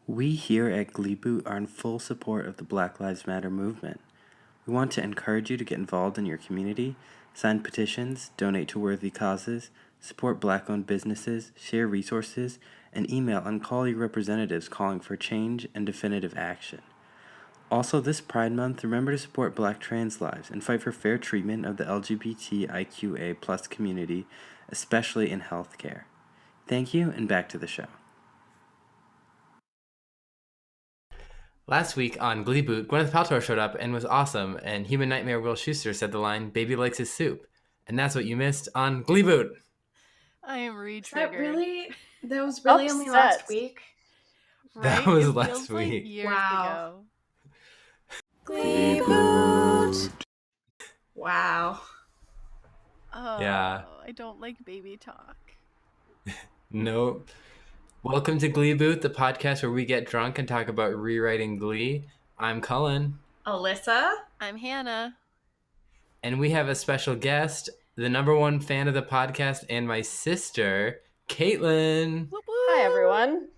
We here at Gleeboot are in full support of the Black Lives Matter movement. We want to encourage you to get involved in your community, sign petitions, donate to worthy causes, support Black-owned businesses, share resources, and email and call your representatives calling for change and definitive action. Also, this Pride Month, remember to support Black trans lives and fight for fair treatment of the LGBTIQA+ community, especially in healthcare. Thank you, and back to the show. Last week on Gleeboot, Gwyneth Paltrow showed up and was awesome, and Human Nightmare Will Schuester said the line, "Baby likes his soup." And that's what you missed on Gleeboot. I am re-triggered. That was really only last week? Right? That was last week. Like years ago. Gleeboot. Wow. Oh, yeah. I don't like baby talk. Nope. Welcome to Gleeboot, the podcast where we get drunk and talk about rewriting Glee. I'm Cullen. Alyssa. I'm Hannah. And we have a special guest, the #1 fan of the podcast, and my sister, Caitlin. Whoop, whoop. Hi, everyone.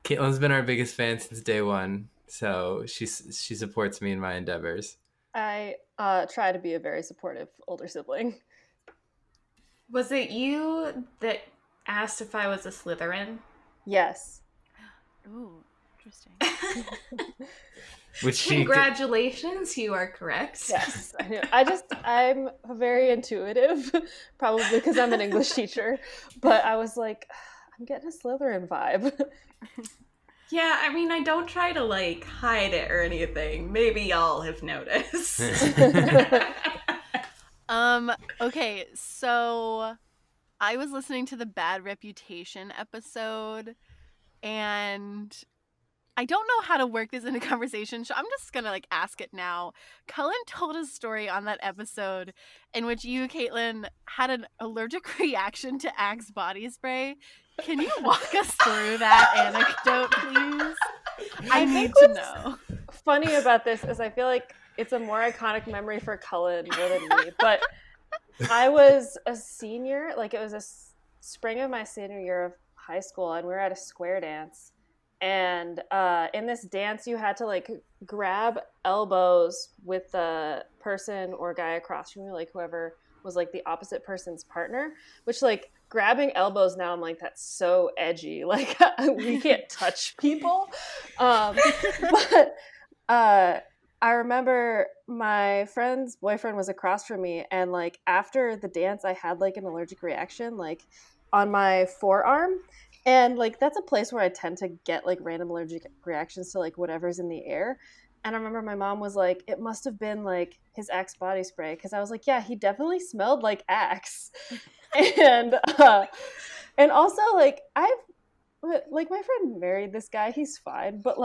Caitlin's been our biggest fan since day one, so she supports me in my endeavors. I try to be a very supportive older sibling. Was it you that asked if I was a Slytherin? Yes. Ooh, interesting. Congratulations, you are correct. Yes, I know. I'm very intuitive, probably because I'm an English teacher, but I was like, I'm getting a Slytherin vibe. Yeah, I mean, I don't try to, hide it or anything. Maybe y'all have noticed. Okay, so I was listening to the Bad Reputation episode, and I don't know how to work this into conversation, so I'm just gonna ask it now. Cullen told a story on that episode in which you, Caitlin, had an allergic reaction to Axe body spray. Can you walk us through that anecdote, please? I need to know. Funny about this is I feel like it's a more iconic memory for Cullen more than me, but I was a senior, it was a spring of my senior year of high school, and we were at a square dance. And in this dance, you had to grab elbows with the person or guy across from you, whoever was the opposite person's partner. Which grabbing elbows now, I'm that's so edgy. We can't touch people. But I remember my friend's boyfriend was across from me, and after the dance, I had an allergic reaction on my forearm. And that's a place where I tend to get random allergic reactions to whatever's in the air. And I remember my mom was like, it must have been his Axe body spray, because I was like, yeah, he definitely smelled like Axe. And also I've my friend married this guy, he's fine, but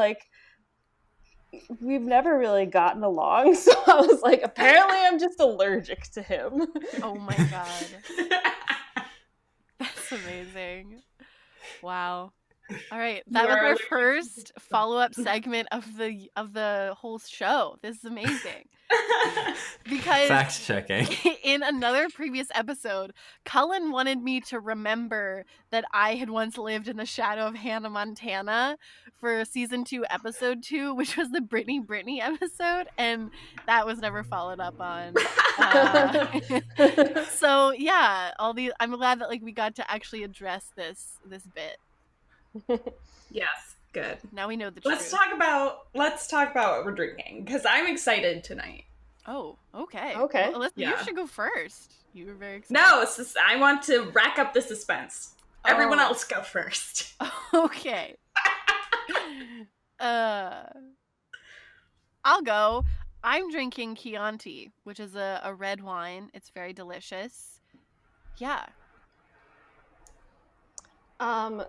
we've never really gotten along. So I was like, apparently I'm just allergic to him. Oh my god. That's amazing. Wow. All right, that was our first follow-up segment of the whole show. This is amazing. Because fact checking. In another previous episode, Cullen wanted me to remember that I had once lived in the shadow of Hannah Montana for season 2, episode 2, which was the Britney episode, and that was never followed up on. So yeah, I'm glad that we got to actually address this bit. Yes, good. Now we know the truth. Let's talk about what we're drinking, because I'm excited tonight. Oh, okay. Okay. Well, you should go first. You were very excited. No, I want to rack up the suspense. Everyone else go first. Okay. I'll go. I'm drinking Chianti, which is a red wine. It's very delicious. Yeah.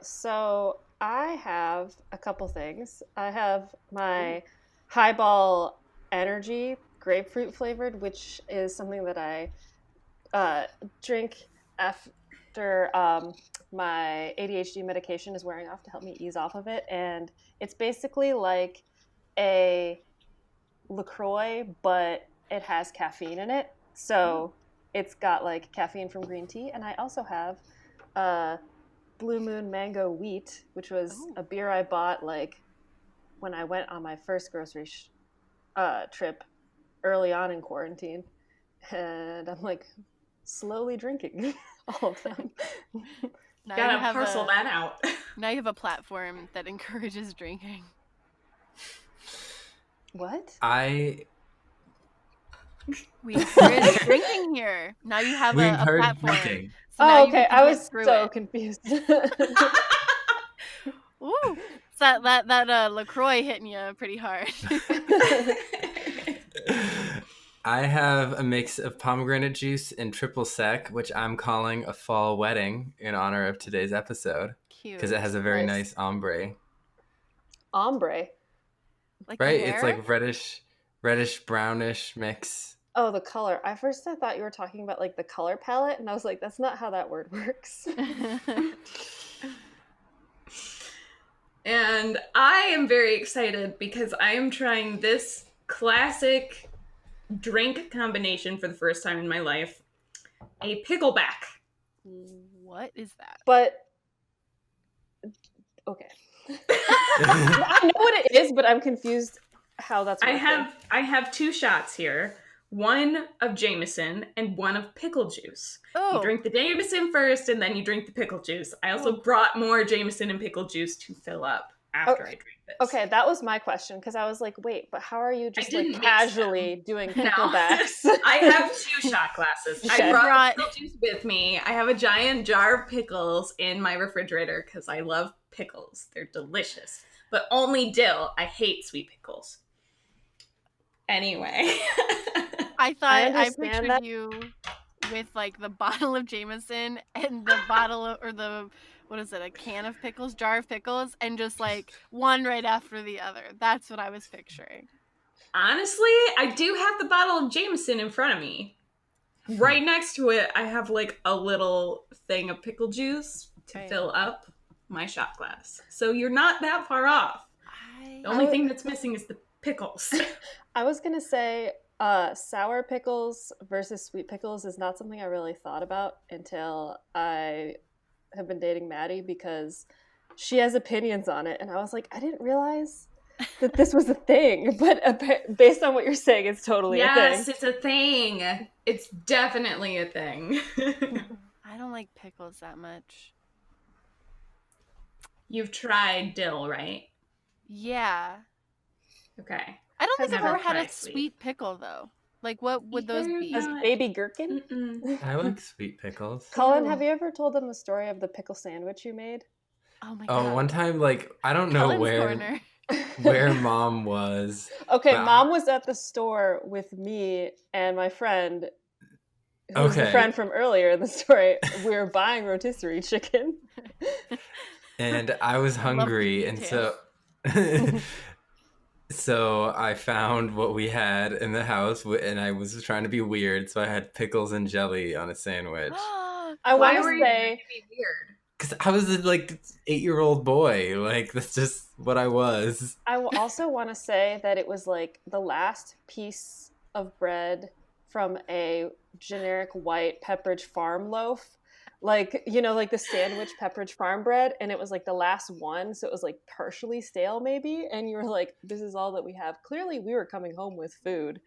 So I have a couple things. I have my Highball Energy grapefruit flavored, which is something that I drink after my ADHD medication is wearing off to help me ease off of it. And it's basically like a LaCroix, but it has caffeine in it. So it's got caffeine from green tea. And I also have Blue Moon Mango Wheat, which was a beer I bought like when I went on my first grocery trip early on in quarantine, and I'm like slowly drinking all of them. Now Gotta parcel that out. Now you have a platform that encourages drinking. What? We encourage drinking here. Now you have a platform. Drinking. So now okay. I was so confused. Ooh, it's that LaCroix hitting you pretty hard. I have a mix of pomegranate juice and triple sec, which I'm calling a fall wedding in honor of today's episode. Cute. Because it has a very nice ombre. Ombre? Like right? It's like reddish brownish mix. Oh, the color. At first I thought you were talking about like the color palette, and I was like, that's not how that word works. And I am very excited because I am trying this classic drink combination for the first time in my life. A pickleback. What is that? But okay. I know what it is, but I'm confused how that's working. I have 2 shots here. One of Jameson and one of pickle juice. Oh. You drink the Jameson first and then you drink the pickle juice. I also brought more Jameson and pickle juice to fill up after I drink this. Okay, that was my question, because I was like, wait, but how are you just like casually doing picklebacks? I have 2 shot glasses. Okay. I brought pickle juice with me. I have a giant jar of pickles in my refrigerator because I love pickles. They're delicious. But only dill. I hate sweet pickles. Anyway. I thought I pictured you with like the bottle of Jameson and the bottle of, or the, what is it, a can of pickles, jar of pickles, and just like one right after the other. That's what I was picturing. Honestly, I do have the bottle of Jameson in front of me. Right next to it, I have like a little thing of pickle juice to fill up my shot glass. So you're not that far off. The only thing that's missing is the pickles. I was going to say sour pickles versus sweet pickles is not something I really thought about until I have been dating Maddie, because she has opinions on it. And I was like, I didn't realize that this was a thing. But based on what you're saying, it's totally a thing. Yes, it's a thing. It's definitely a thing. I don't like pickles that much. You've tried dill, right? Yeah. Okay. I don't think I've never ever had a tried sweet pickle, though. Like, what would those be? Baby gherkin? I like sweet pickles. Cullen, have you ever told them the story of the pickle sandwich you made? Oh my god. Oh, one time, like, I don't know Cullen's where mom was. Okay, mom was at the store with me and my friend, who's the friend from earlier in the story. We were buying rotisserie chicken. And I was hungry, and so I found what we had in the house, and I was trying to be weird, so I had pickles and jelly on a sandwich. I want to say weird. Because I was a, like, 8-year-old boy. Like, that's just what I was. I also want to say that it was like the last piece of bread from a generic white Pepperidge Farm loaf. Like, you know, like the sandwich Pepperidge Farm bread, and it was like the last one, so it was like partially stale maybe, and you were like, this is all that we have. Clearly we were coming home with food,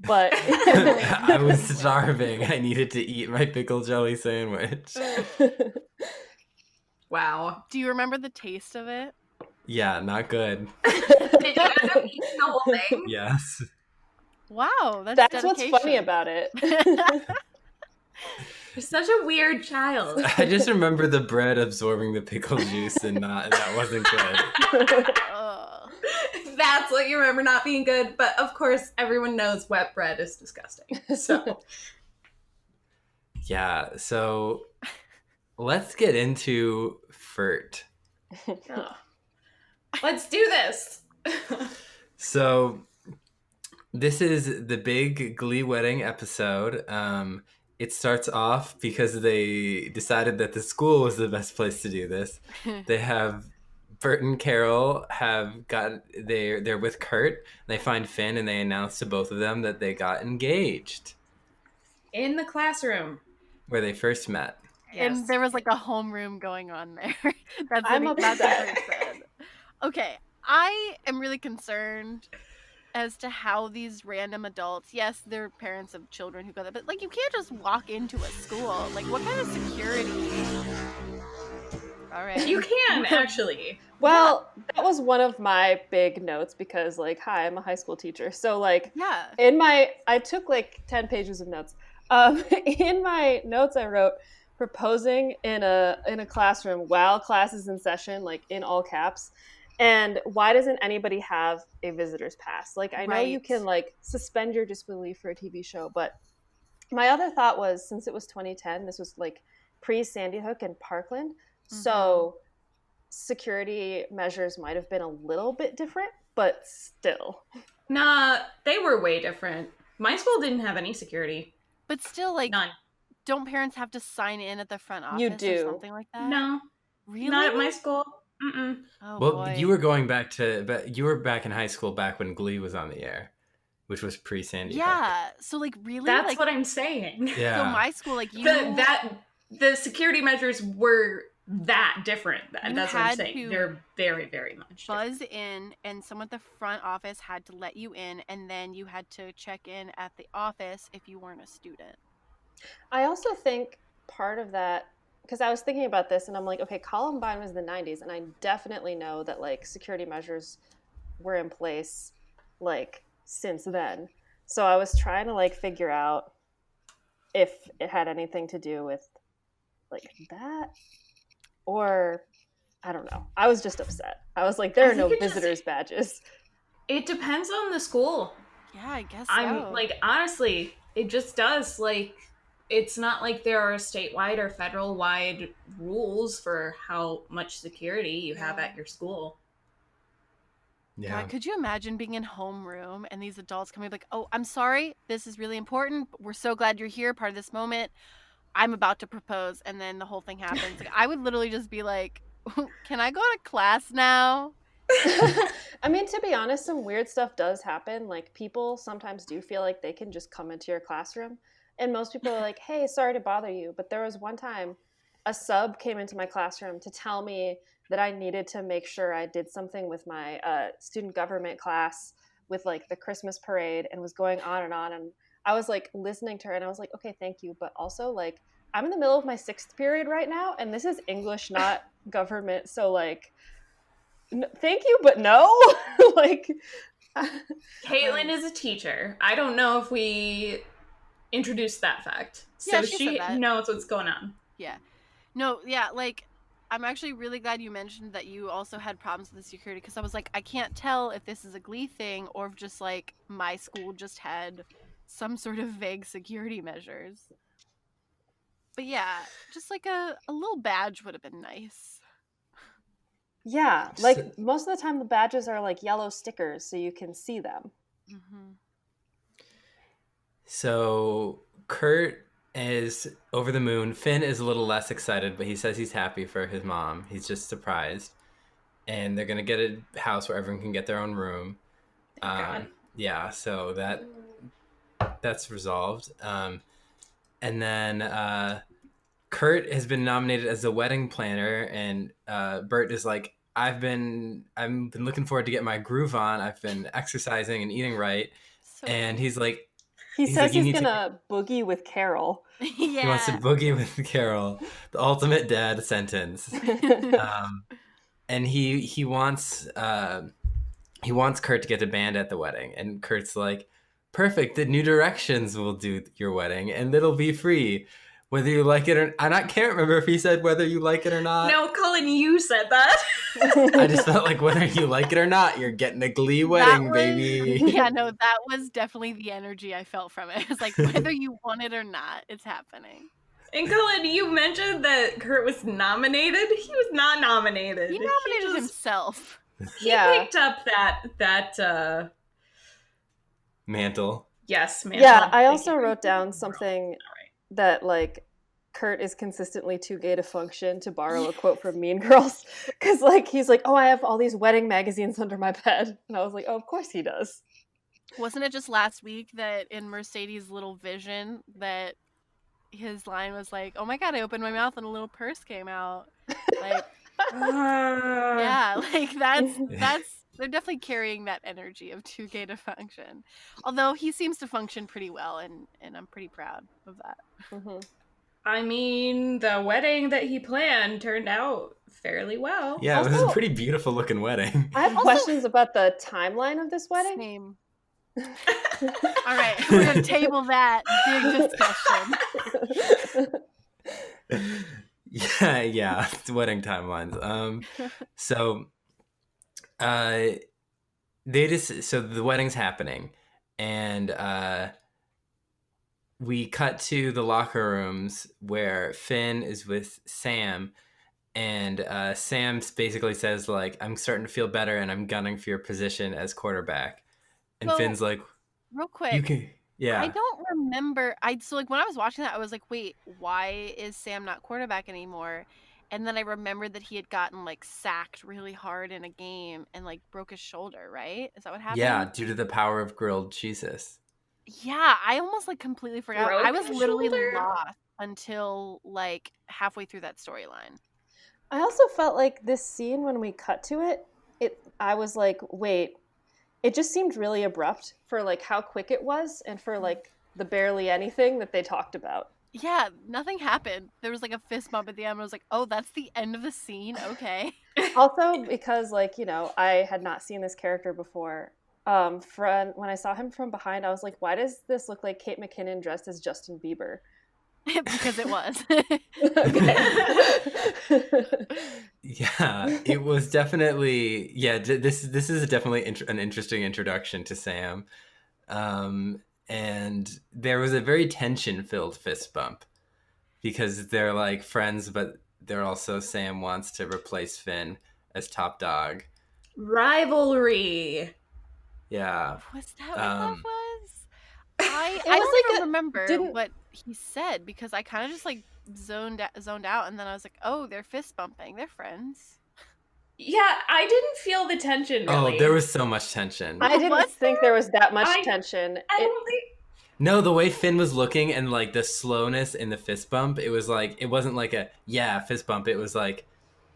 but I was starving. I needed to eat my pickle jelly sandwich. Wow. Do you remember the taste of it? Yeah, not good. Did you end up eating the whole thing? Yes. Wow, that's dedication. what's funny about it. You're such a weird child. I just remember the bread absorbing the pickle juice, and that wasn't good. That's what you remember not being good. But of course, everyone knows wet bread is disgusting. So yeah, so let's get into Furt. Let's do this. So this is the big Glee wedding episode. It starts off because they decided that the school was the best place to do this. They have Bert and Carol they're with Kurt. They find Finn and they announce to both of them that they got engaged. In the classroom. Where they first met. And there was like a homeroom going on there. That's I'm what that's what upset. Kurt said. Okay, I am really concerned as to how these random adults, yes, they're parents of children who go there, but like you can't just walk into a school. Like what kind of security? All right. You can, actually. Well, that was one of my big notes because, like, hi, I'm a high school teacher. So, like, Yeah. I took like 10 pages of notes. In my notes, I wrote proposing in a classroom while class is in session, like in all caps. And why doesn't anybody have a visitor's pass? Like, I know you Right. can like suspend your disbelief for a TV show, but my other thought was since it was 2010, this was like pre Sandy Hook and Parkland. So security measures might have been a little bit different, but still. Nah, they were way different. My school didn't have any security. But still, like, None. don't parents have to sign in at the front office You do. or something like that? No. Really? Not at my school. Mm-mm. Oh, Well, boy. you were going back to, but you were back in high school back when Glee was on the air, which was pre Sandy. Yeah. So, like, really? That's like, what I'm saying. Yeah. So my school, like, you The security measures were that different. You That's what I'm had saying. to They're very, very much different. buzz in, and someone at the front office had to let you in, and then you had to check in at the office if you weren't a student. I also think part of that, because I was thinking about this and I'm like, okay, Columbine was the 90s, and I definitely know that like security measures were in place like since then. So I was trying to like figure out if it had anything to do with like that, or I don't know. I was just upset. I was like, there are no visitors badges. It depends on the school. Yeah, I guess so. I'm like, honestly, it just does. Like, it's not like there are statewide or federal wide rules for how much security you have at your school. Yeah. God, could you imagine being in homeroom and these adults coming like, oh, I'm sorry, this is really important. We're so glad you're here, part of this moment. I'm about to propose, and then the whole thing happens. Like, I would literally just be like, can I go to class now? I mean, to be honest, some weird stuff does happen. Like, people sometimes do feel like they can just come into your classroom. And most people are like, hey, sorry to bother you. But there was one time a sub came into my classroom to tell me that I needed to make sure I did something with my student government class with like the Christmas parade, and was going on and on. And I was like listening to her and I was like, okay, thank you. But also, like, I'm in the middle of my 6th period right now, and this is English, not government. So like, thank you, but no. Like, Caitlin is a teacher. I don't know if we introduced that fact. So Yeah, she said that. knows what's going on. Yeah. No, yeah, like, I'm actually really glad you mentioned that you also had problems with the security, because I was like, I can't tell if this is a Glee thing or if just, like, my school just had some sort of vague security measures. But yeah, just like a little badge would have been nice. yeah, like most of the time the badges are like yellow stickers so you can see them. Mm-hmm. So Kurt is over the moon. Finn is a little less excited, but he says he's happy for his mom. He's just surprised. And they're going to get a house where everyone can get their own room. Yeah, so that's resolved. And then Kurt has been nominated as the wedding planner, and Bert is like, I've been looking forward to get my groove on. I've been exercising and eating right. So And he's like, He He's says like, "You he's need to-" gonna boogie with Carol. yeah. He wants to boogie with Carol, the ultimate dad sentence. And he wants Kurt to get a band at the wedding, and Kurt's like, perfect, the New Directions will do your wedding, and it'll be free, whether you like it or. And I can't remember if he said whether you like it or not. No, Cullen, you said that. I just felt like whether you like it or not, you're getting a Glee wedding, baby. Yeah, no, that was definitely the energy I felt from it. It's like, whether you want it or not, it's happening. And Cullen, you mentioned that Kurt was nominated. He was not nominated. He nominated himself. He picked up that Mantle. yes, mantle. Yeah, I Thank also you. wrote down something that like Kurt is consistently too gay to function, to borrow a quote from Mean Girls, because like he's like, oh, I have all these wedding magazines under my bed, and I was like, oh, of course he does. Wasn't it just last week that in Mercedes' little vision that his line was like, "Oh my god, I opened my mouth and a little purse came out." Like, yeah, like that's they're definitely carrying that energy of too gay to function. Although he seems to function pretty well, and I'm pretty proud of that. Mm-hmm. I mean, the wedding that he planned turned out fairly well. Yeah, it was Also- a pretty beautiful looking wedding. I have questions about the timeline of this wedding. Same. All right, we're gonna table that big discussion. Yeah, it's wedding timelines. So the wedding's happening, and we cut to the locker rooms where Finn is with Sam, and Sam basically says, like, I'm starting to feel better and I'm gunning for your position as quarterback. And So, Finn's like, real quick, you can, yeah. I don't remember. So like when I was watching that, I was like, wait, why is Sam not quarterback anymore? And then I remembered that he had gotten like sacked really hard in a game and like broke his shoulder, right? Is that what happened? Yeah, due to the power of grilled cheeses. Yeah, I almost like completely forgot. Broke I was his literally shoulder? lost until like halfway through that storyline. I also felt like this scene when we cut to it, I was like, wait, it just seemed really abrupt for like how quick it was and for like the barely anything that they talked about. Yeah, nothing happened. There was like a fist bump at the end. I was like, oh, that's the end of the scene. Okay. Also, because like, you know, I had not seen this character before. When I saw him from behind, I was like, why does this look like Kate McKinnon dressed as Justin Bieber? Because it was. Yeah, it was definitely, this is definitely an interesting introduction to Sam. And there was a very tension-filled fist bump because they're like friends, but they're also, Sam wants to replace Finn as top dog. Rivalry. Yeah. Was that what that was? I was don't like even a- remember didn't- what he said because I kind of just like zoned out, and then I was like, oh, they're fist bumping. They're friends. Yeah, I didn't feel the tension really. Oh, there was so much tension. I didn't Was think there was that much I- tension. I don't think No, the way Finn was looking and like the slowness in the fist bump, it was like, it wasn't like a, fist bump. It was like,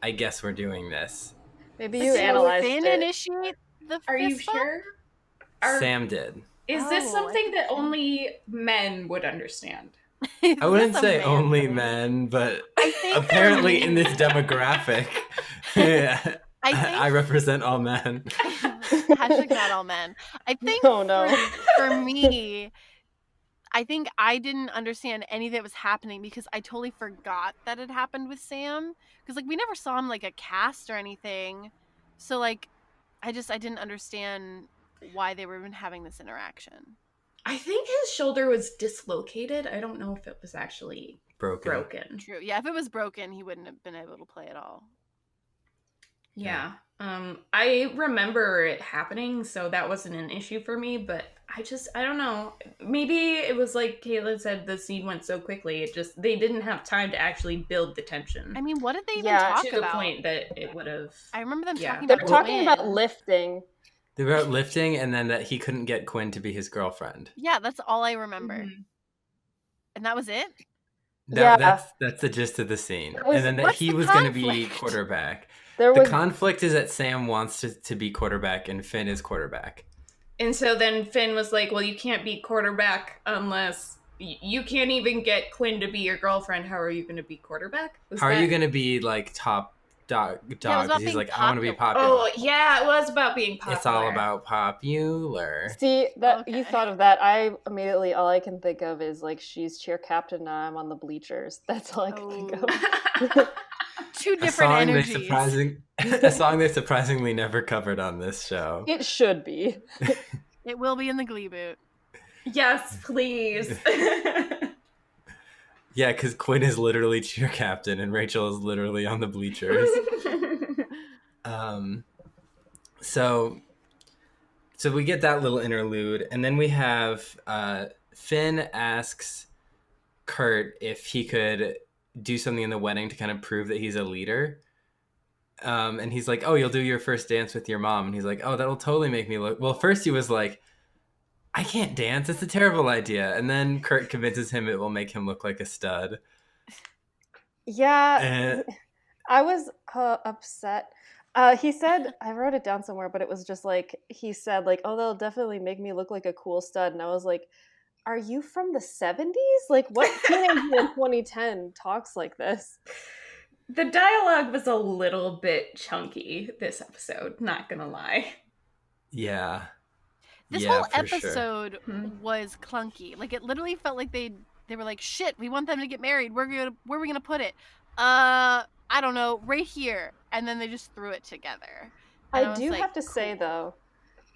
I guess we're doing this. Maybe But you did analyzed Finn it. initiate the Are you fist bump? sure? Are, Sam did. is this Oh, something I that see. only men would understand? Is I wouldn't this a say man only thing? men, but I think apparently in this demographic, I I represent all men. Hashtag not all men. I think Oh, no. for me, I think I didn't understand any that was happening because I totally forgot that it happened with Sam. Because like we never saw him like a cast or anything. So like I didn't understand why they were even having this interaction. I think his shoulder was dislocated. I don't know if it was actually broken. True. Yeah, if it was broken, he wouldn't have been able to play at all. Yeah. I remember it happening, so that wasn't an issue for me, but I don't know. Maybe it was like Caitlin said, the scene went so quickly, they didn't have time to actually build the tension. I mean, what did they even Yeah, talk to the about? point that it would have. I remember them Yeah. talking They're about talking about Quinn. lifting. They were out lifting, and then that he couldn't get Quinn to be his girlfriend. Yeah, that's all I remember. Mhm. And that was it? Yeah. That's the gist of the scene. That was- And then that what's he the was going to be conflict? quarterback. There The was conflict is that Sam wants to be quarterback, and Finn is quarterback. And so then Finn was like, well, you can't be quarterback unless you can't even get Quinn to be your girlfriend. How are you going to be quarterback? How are you going to be like top dog? about Because he's being like, I want to be popular. popular. Oh, yeah, it was about being popular. It's all about popular. See that you Okay. thought of that. I immediately all I can think of is like she's cheer captain now I'm on the bleachers. That's all I can think of. Two A different song, energies. a song they surprisingly never covered on this show. It should be. It will be in the Gleeboot. Yes, please. Yeah, because Quinn is literally cheer captain and Rachel is literally on the bleachers. So we get that little interlude, and then we have Finn asks Kurt if he could do something in the wedding to kind of prove that he's a leader. And he's like, oh, you'll do your first dance with your mom. And he's like, oh, that'll totally make me look. Well, first he was like, I can't dance. It's a terrible idea. And then Kurt convinces him it will make him look like a stud. Yeah, And I was upset. He said, I wrote it down somewhere, but it was just like, he said, like, oh, they'll definitely make me look like a cool stud. And I was like, are you from the 70s? Like, what teenager in 2010 talks like this? The dialogue was a little bit chunky this episode, not gonna lie. yeah. This Yeah, whole for sure. episode was clunky. Like, it literally felt like they were like, shit, we want them to get married. Where are we gonna put it? I don't know, right here. And then they just threw it together. And I do like, have to say, though,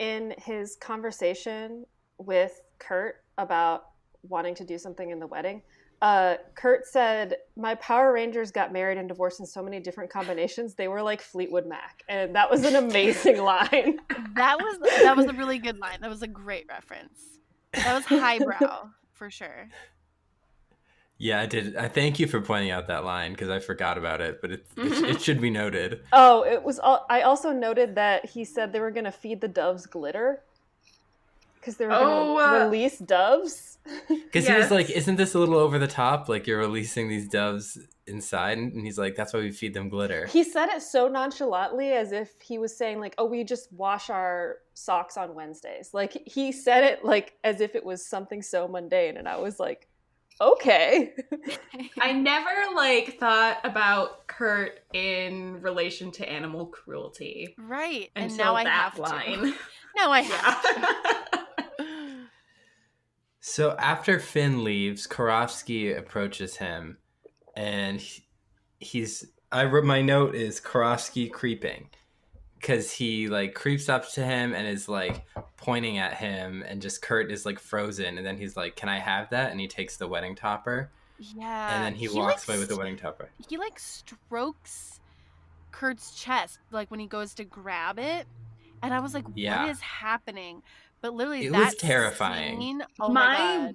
in his conversation with Kurt about wanting to do something in the wedding, Kurt said, my Power Rangers got married and divorced in so many different combinations, they were like Fleetwood Mac. And that was an amazing line. That was a really good line. That was a great reference. That was highbrow, for sure. Yeah, I did. I thank you for pointing out that line because I forgot about it, but it should be noted. Oh, it was. I also noted that he said they were going to feed the doves glitter because they were going to release doves. Because he was like, "Isn't this a little over the top? Like you're releasing these doves inside?" And he's like, "That's why we feed them glitter." He said it so nonchalantly, as if he was saying, like, "Oh, we just wash our socks on Wednesdays." Like he said it like as if it was something so mundane, and I was like, okay. I never like thought about Kurt in relation to animal cruelty. Right. And Until now I that have line. to. Now I have to. So after Finn leaves, Karofsky approaches him, and my note is Karofsky creeping. Because he like creeps up to him and is like pointing at him, and just Kurt is like frozen, and then he's like, "Can I have that?" And he takes the wedding topper. Yeah. And then he walks away with the wedding topper. He like strokes Kurt's chest like when he goes to grab it, and I was like, Yeah. "What is happening?" But literally, It that was terrifying. Scene, oh my god.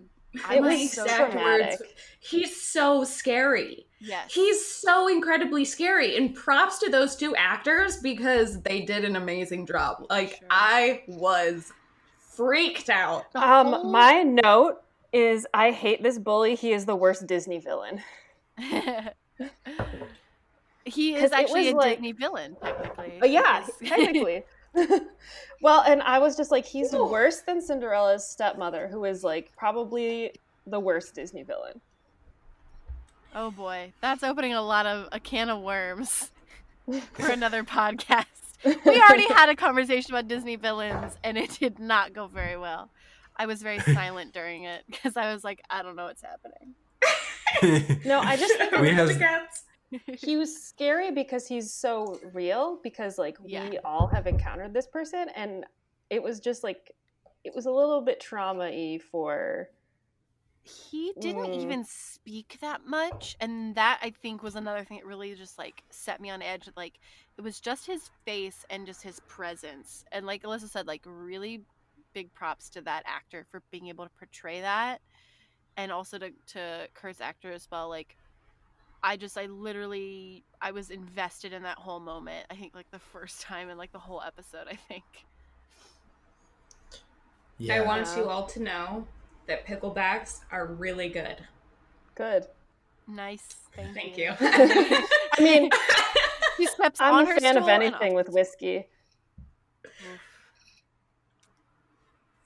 It was was so exact dramatic. words. He's so scary. Yes. He's so incredibly scary. And props to those two actors because they did an amazing job. Like, Sure. I was freaked out. My note is, I hate this bully. He is the worst Disney villain. He 'Cause is it actually was a like- Disney villain, technically. Yeah, because- technically. Well, and I was just like, he's worse than Cinderella's stepmother, who is like probably the worst Disney villain. Oh boy, that's opening a can of worms for another podcast. We already had a conversation about Disney villains, and it did not go very well. I was very silent during it because I was like, I don't know what's happening. No, I just think We have- he was scary because he's so real, because like Yeah. we all have encountered this person, and it was just like, it was a little bit trauma-y for... He didn't even speak that much, and that I think was another thing that really just like set me on edge. Like, it was just his face and just his presence, and like Alyssa said, like really big props to that actor for being able to portray that, and also to Kurt's actor as well. Like, I was invested in that whole moment. I think like the first time in like the whole episode. I think. Yeah. I want you all to know that picklebacks are really good. Good. Nice. Thank you. I mean, He steps I'm on a her fan of stool and anything off. with whiskey.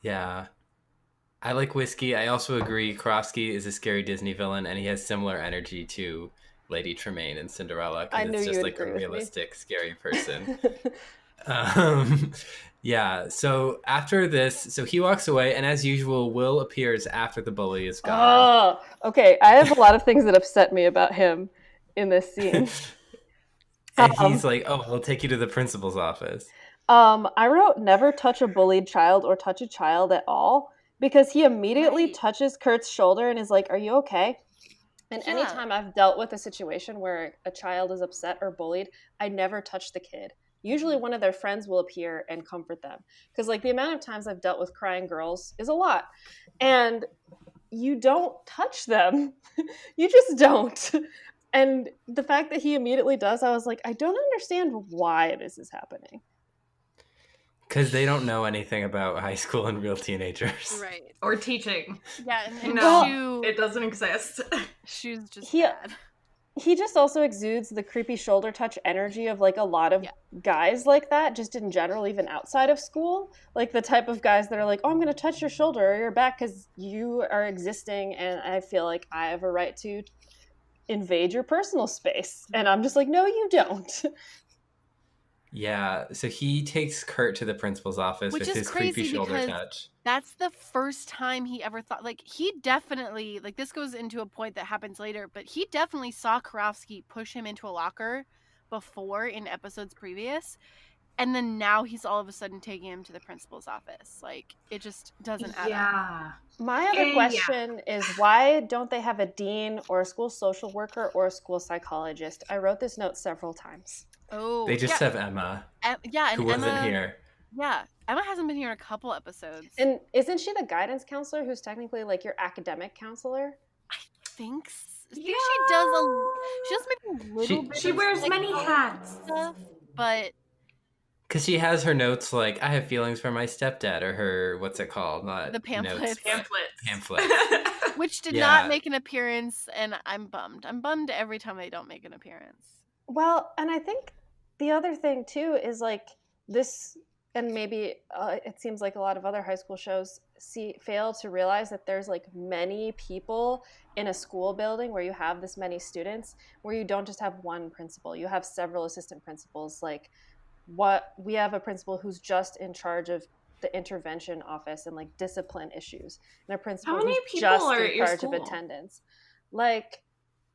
Yeah. I like whiskey. I also agree Karofsky is a scary Disney villain, and he has similar energy to Lady Tremaine in Cinderella. 'Cause I knew it's you just would like a agree with me. realistic, scary person. Yeah, so after this, so he walks away, and as usual, Will appears after the bully is gone. Oh, okay. I have a lot of things that upset me about him in this scene. And he's like, "Oh, I'll take you to the principal's office." I wrote, never touch a bullied child or touch a child at all, because he immediately Right. touches Kurt's shoulder and is like, are you okay? And Yeah. anytime I've dealt with a situation where a child is upset or bullied, I never touch the kid. Usually one of their friends will appear and comfort them. Because like the amount of times I've dealt with crying girls is a lot. And you don't touch them. You just don't. And the fact that he immediately does, I was like, I don't understand why this is happening. Because they don't know anything about high school and real teenagers. Right. Or teaching. Yeah, and No, Shu, it doesn't exist. Shu's just He- bad. He just also exudes the creepy shoulder touch energy of like a lot of Yeah. guys like that, just in general, even outside of school. Like the type of guys that are like, oh, I'm going to touch your shoulder or your back because you are existing and I feel like I have a right to invade your personal space. And I'm just like, no, you don't. Yeah, so he takes Kurt to the principal's office Which with is his creepy crazy shoulder because touch. that's the first time he ever thought, like, he definitely, like, this goes into a point that happens later, but he definitely saw Karofsky push him into a locker before in episodes previous, and then now he's all of a sudden taking him to the principal's office. Like, it just doesn't add up. Yeah. My other question is why don't they have a dean or a school social worker or a school psychologist? I wrote this note several times. Oh, They just yeah. have Emma, Yeah, and who wasn't Emma, here. Yeah, Emma hasn't been here in a couple episodes. And isn't she the guidance counselor who's technically like your academic counselor? I think Yeah. she does maybe a little bit. She of wears many psychology hats. stuff, but Because she has her notes like, I have feelings for my stepdad, or her, what's it called? Not the pamphlets, Notes, pamphlets. which did Yeah. not make an appearance, and I'm bummed. I'm bummed every time they don't make an appearance. Well, and I think the other thing too is like this, and maybe it seems like a lot of other high school shows fail to realize that there's like many people in a school building where you have this many students, where you don't just have one principal, you have several assistant principals. Like we have a principal who's just in charge of the intervention office and like discipline issues, and a principal many who's people just are at in your charge school? of attendance. Like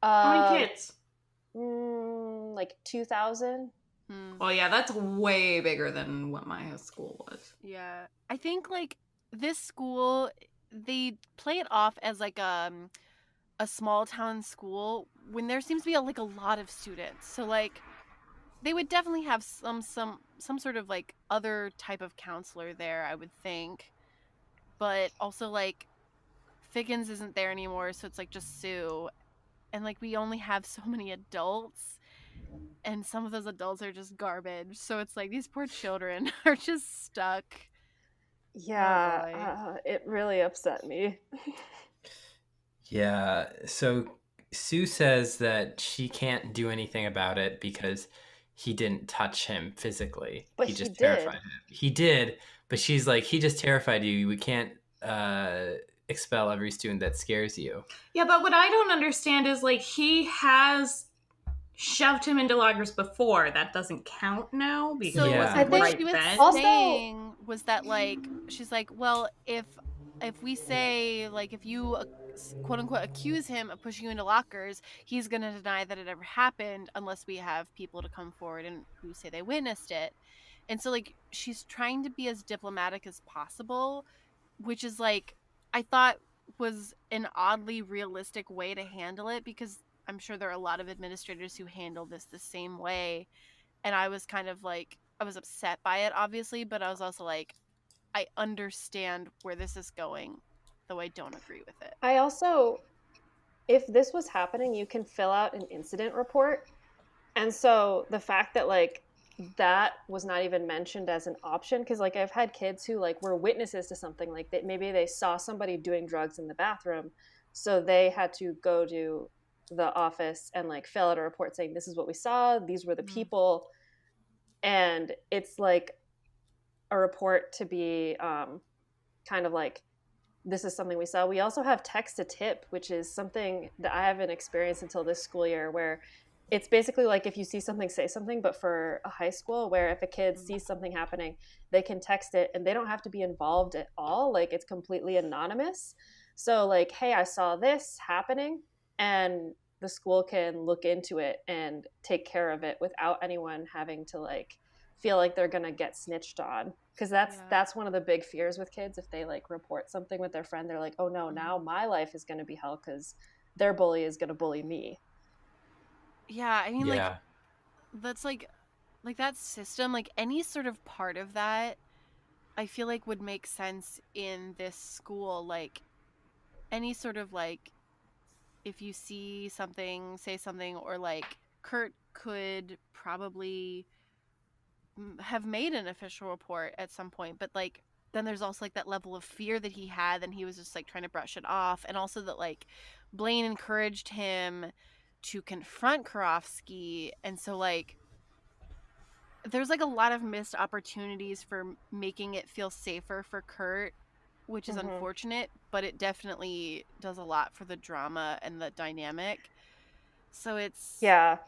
How many kids? like 2,000. Well, yeah, that's way bigger than what my high school was. Yeah, I think like this school, they play it off as like a small town school when there seems to be like a lot of students. So like they would definitely have some sort of like other type of counselor there, I would think. But also like Figgins isn't there anymore, so it's like just Sue, and like we only have so many adults. And some of those adults are just garbage. So it's like these poor children are just stuck. Yeah, it really upset me. Yeah, so Sue says that she can't do anything about it because he didn't touch him physically. But he just he terrified did. him. He did, but she's like, he just terrified you. We can't expel every student that scares you. Yeah, but what I don't understand is like he has shoved him into lockers before. That doesn't count now because So it Yeah. wasn't I think right she was then. Also- saying was that like she's like, well, if we say like if you quote unquote accuse him of pushing you into lockers, he's gonna deny that it ever happened unless we have people to come forward and who say they witnessed it. And so like she's trying to be as diplomatic as possible, which is like I thought was an oddly realistic way to handle it, because I'm sure there are a lot of administrators who handle this the same way. And I was kind of like, I was upset by it, obviously, but I was also like, I understand where this is going, though I don't agree with it. I also, if this was happening, you can fill out an incident report. And so the fact that like that was not even mentioned as an option, because like I've had kids who like were witnesses to something, like that maybe they saw somebody doing drugs in the bathroom, so they had to go to the office and like fill out a report saying this is what we saw, these were the people. And it's like a report to be kind of like, this is something we saw. We also have text to tip, which is something that I haven't experienced until this school year, where it's basically like if you see something, say something, but for a high school, where if a kid sees something happening, they can text it and they don't have to be involved at all. Like it's completely anonymous. So like, hey, I saw this happening, and the school can look into it and take care of it without anyone having to like feel like they're gonna get snitched on. Because that's one of the big fears with kids. If they like report something with their friend, they're like, oh no, now my life is gonna be hell because their bully is gonna bully me. Yeah, I mean, like, Yeah. that's like that system, like any sort of part of that, I feel like would make sense in this school. Like any sort of like, if you see something, say something, or like Kurt could probably have made an official report at some point, but like then there's also like that level of fear that he had, and he was just like trying to brush it off, and also that like Blaine encouraged him to confront Karofsky, and so like there's like a lot of missed opportunities for making it feel safer for Kurt, which is unfortunate, but it definitely does a lot for the drama and the dynamic. So it's Yeah.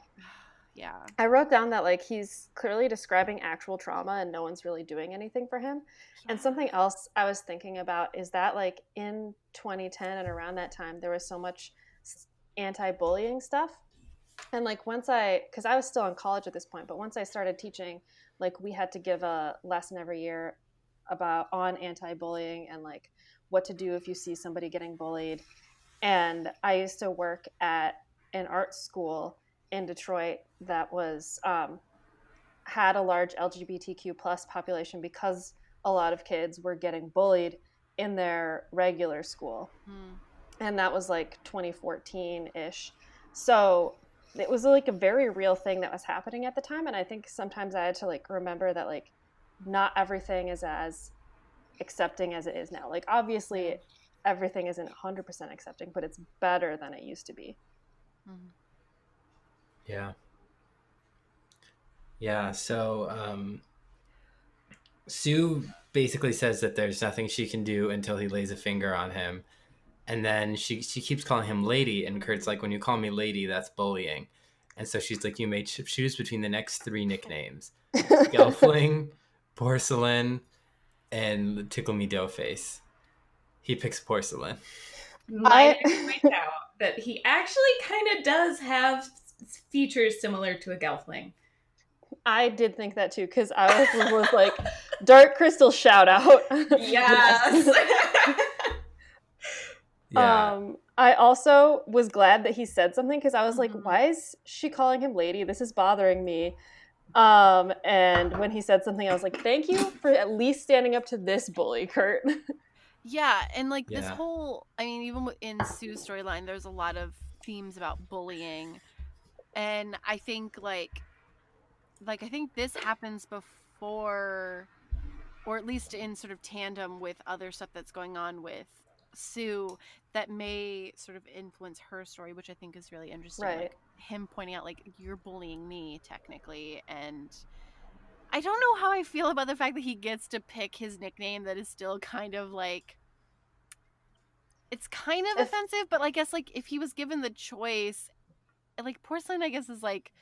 yeah. I wrote down that like he's clearly describing actual trauma and no one's really doing anything for him. And something else I was thinking about is that like in 2010 and around that time there was so much anti-bullying stuff. And like because I was still in college at this point, but once I started teaching, like we had to give a lesson every year on anti-bullying and like what to do if you see somebody getting bullied. And I used to work at an art school in Detroit that was had a large LGBTQ plus population because a lot of kids were getting bullied in their regular school. And that was like 2014-ish. So it was like a very real thing that was happening at the time. And I think sometimes I had to like remember that like not everything is as accepting as it is now. Like obviously everything isn't 100% accepting, but it's better than it used to be. Yeah. So Sue basically says that there's nothing she can do until he lays a finger on him. And then she keeps calling him lady. And Kurt's like, when you call me lady, that's bullying. And so she's like, you may choose between the next 3 nicknames. Gelfling, Porcelain, and Tickle Me Doughface. He picks Porcelain. Might I point out that he actually kind of does have features similar to a Gelfling. I did think that too, because I was like, Dark Crystal shout out. Yes. Yeah. I also was glad that he said something, because I was like, why is she calling him lady? This is bothering me. And when he said something, I was like, thank you for at least standing up to this bully, Kurt. Yeah, and like this whole, I mean, even in Sue's storyline, there's a lot of themes about bullying. And I think like I think this happens before, or at least in sort of tandem with other stuff that's going on with Sue that may sort of influence her story, which I think is really interesting. Right. Like him pointing out like, you're bullying me technically, and I don't know how I feel about the fact that he gets to pick his nickname that is still kind of like, it's kind of offensive, but I guess like if he was given the choice, like Porcelain I guess is like,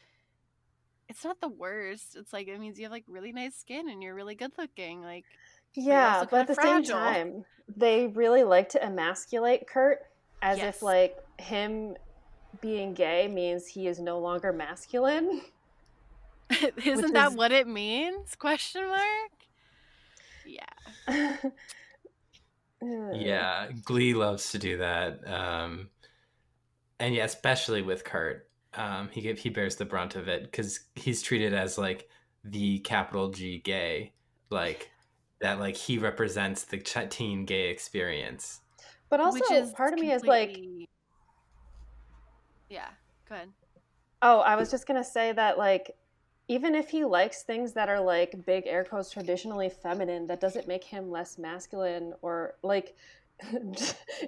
it's not the worst. It's like, it means you have like really nice skin and you're really good looking. Like, yeah, but at the same time, they really like to emasculate Kurt as if like him being gay means he is no longer masculine. Isn't that what it means? Question mark? Yeah. Yeah, Glee loves to do that. And yeah, especially with Kurt. He bears the brunt of it because he's treated as like the capital G gay, like that, like he represents the teen gay experience. But also, part of me is like, yeah, go ahead. Oh, I was just gonna say that like, even if he likes things that are like big air quotes traditionally feminine, that doesn't make him less masculine or like.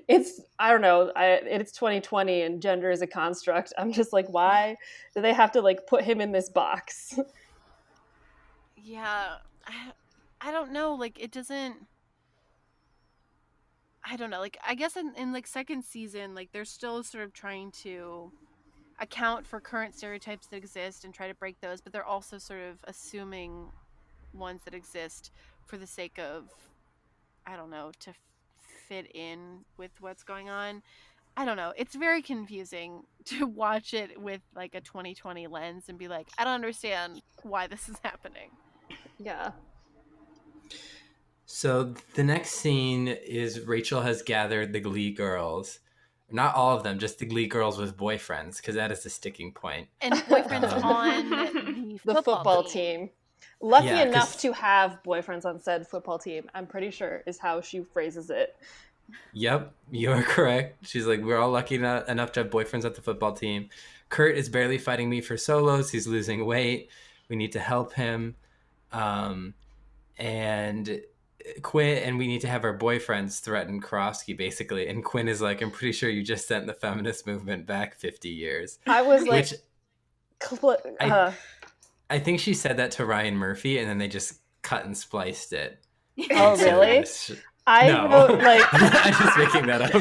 It's, I don't know, it's 2020 and gender is a construct. I'm just like, why do they have to like put him in this box? Yeah, I don't know, like it doesn't, I don't know, like I guess in like second season, like they're still sort of trying to account for current stereotypes that exist and try to break those, but they're also sort of assuming ones that exist for the sake of, I don't know, to fit in with what's going on. I don't know. It's very confusing to watch it with like a 2020 lens and be like, I don't understand why this is happening. Yeah. So the next scene is Rachel has gathered the Glee girls. Not all of them, just the Glee girls with boyfriends, because that is the sticking point. And boyfriends on the football team. Lucky enough to have boyfriends on said football team, I'm pretty sure is how she phrases it. Yep, you are correct. She's like, we're all lucky enough to have boyfriends at the football team. Kurt is barely fighting me for solos. He's losing weight. We need to help him. And Quinn, and we need to have our boyfriends threaten Karofsky, basically. And Quinn is like, I'm pretty sure you just sent the feminist movement back 50 years. I was like, I think she said that to Ryan Murphy, and then they just cut and spliced it. Oh, really? No. Wrote, like... I'm just making that up.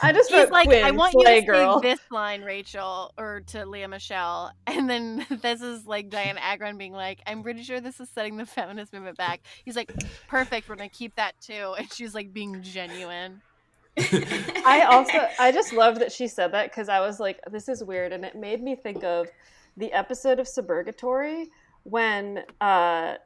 I just wrote like, Quinn, I want you to girl. say this line, Rachel, or to Leah Michelle, and then this is like Diane Agron being like, I'm pretty sure this is setting the feminist movement back. He's like, perfect, we're gonna keep that too, and she's like being genuine. I just love that she said that, because I was like, this is weird, and it made me think of the episode of Suburgatory when Tessa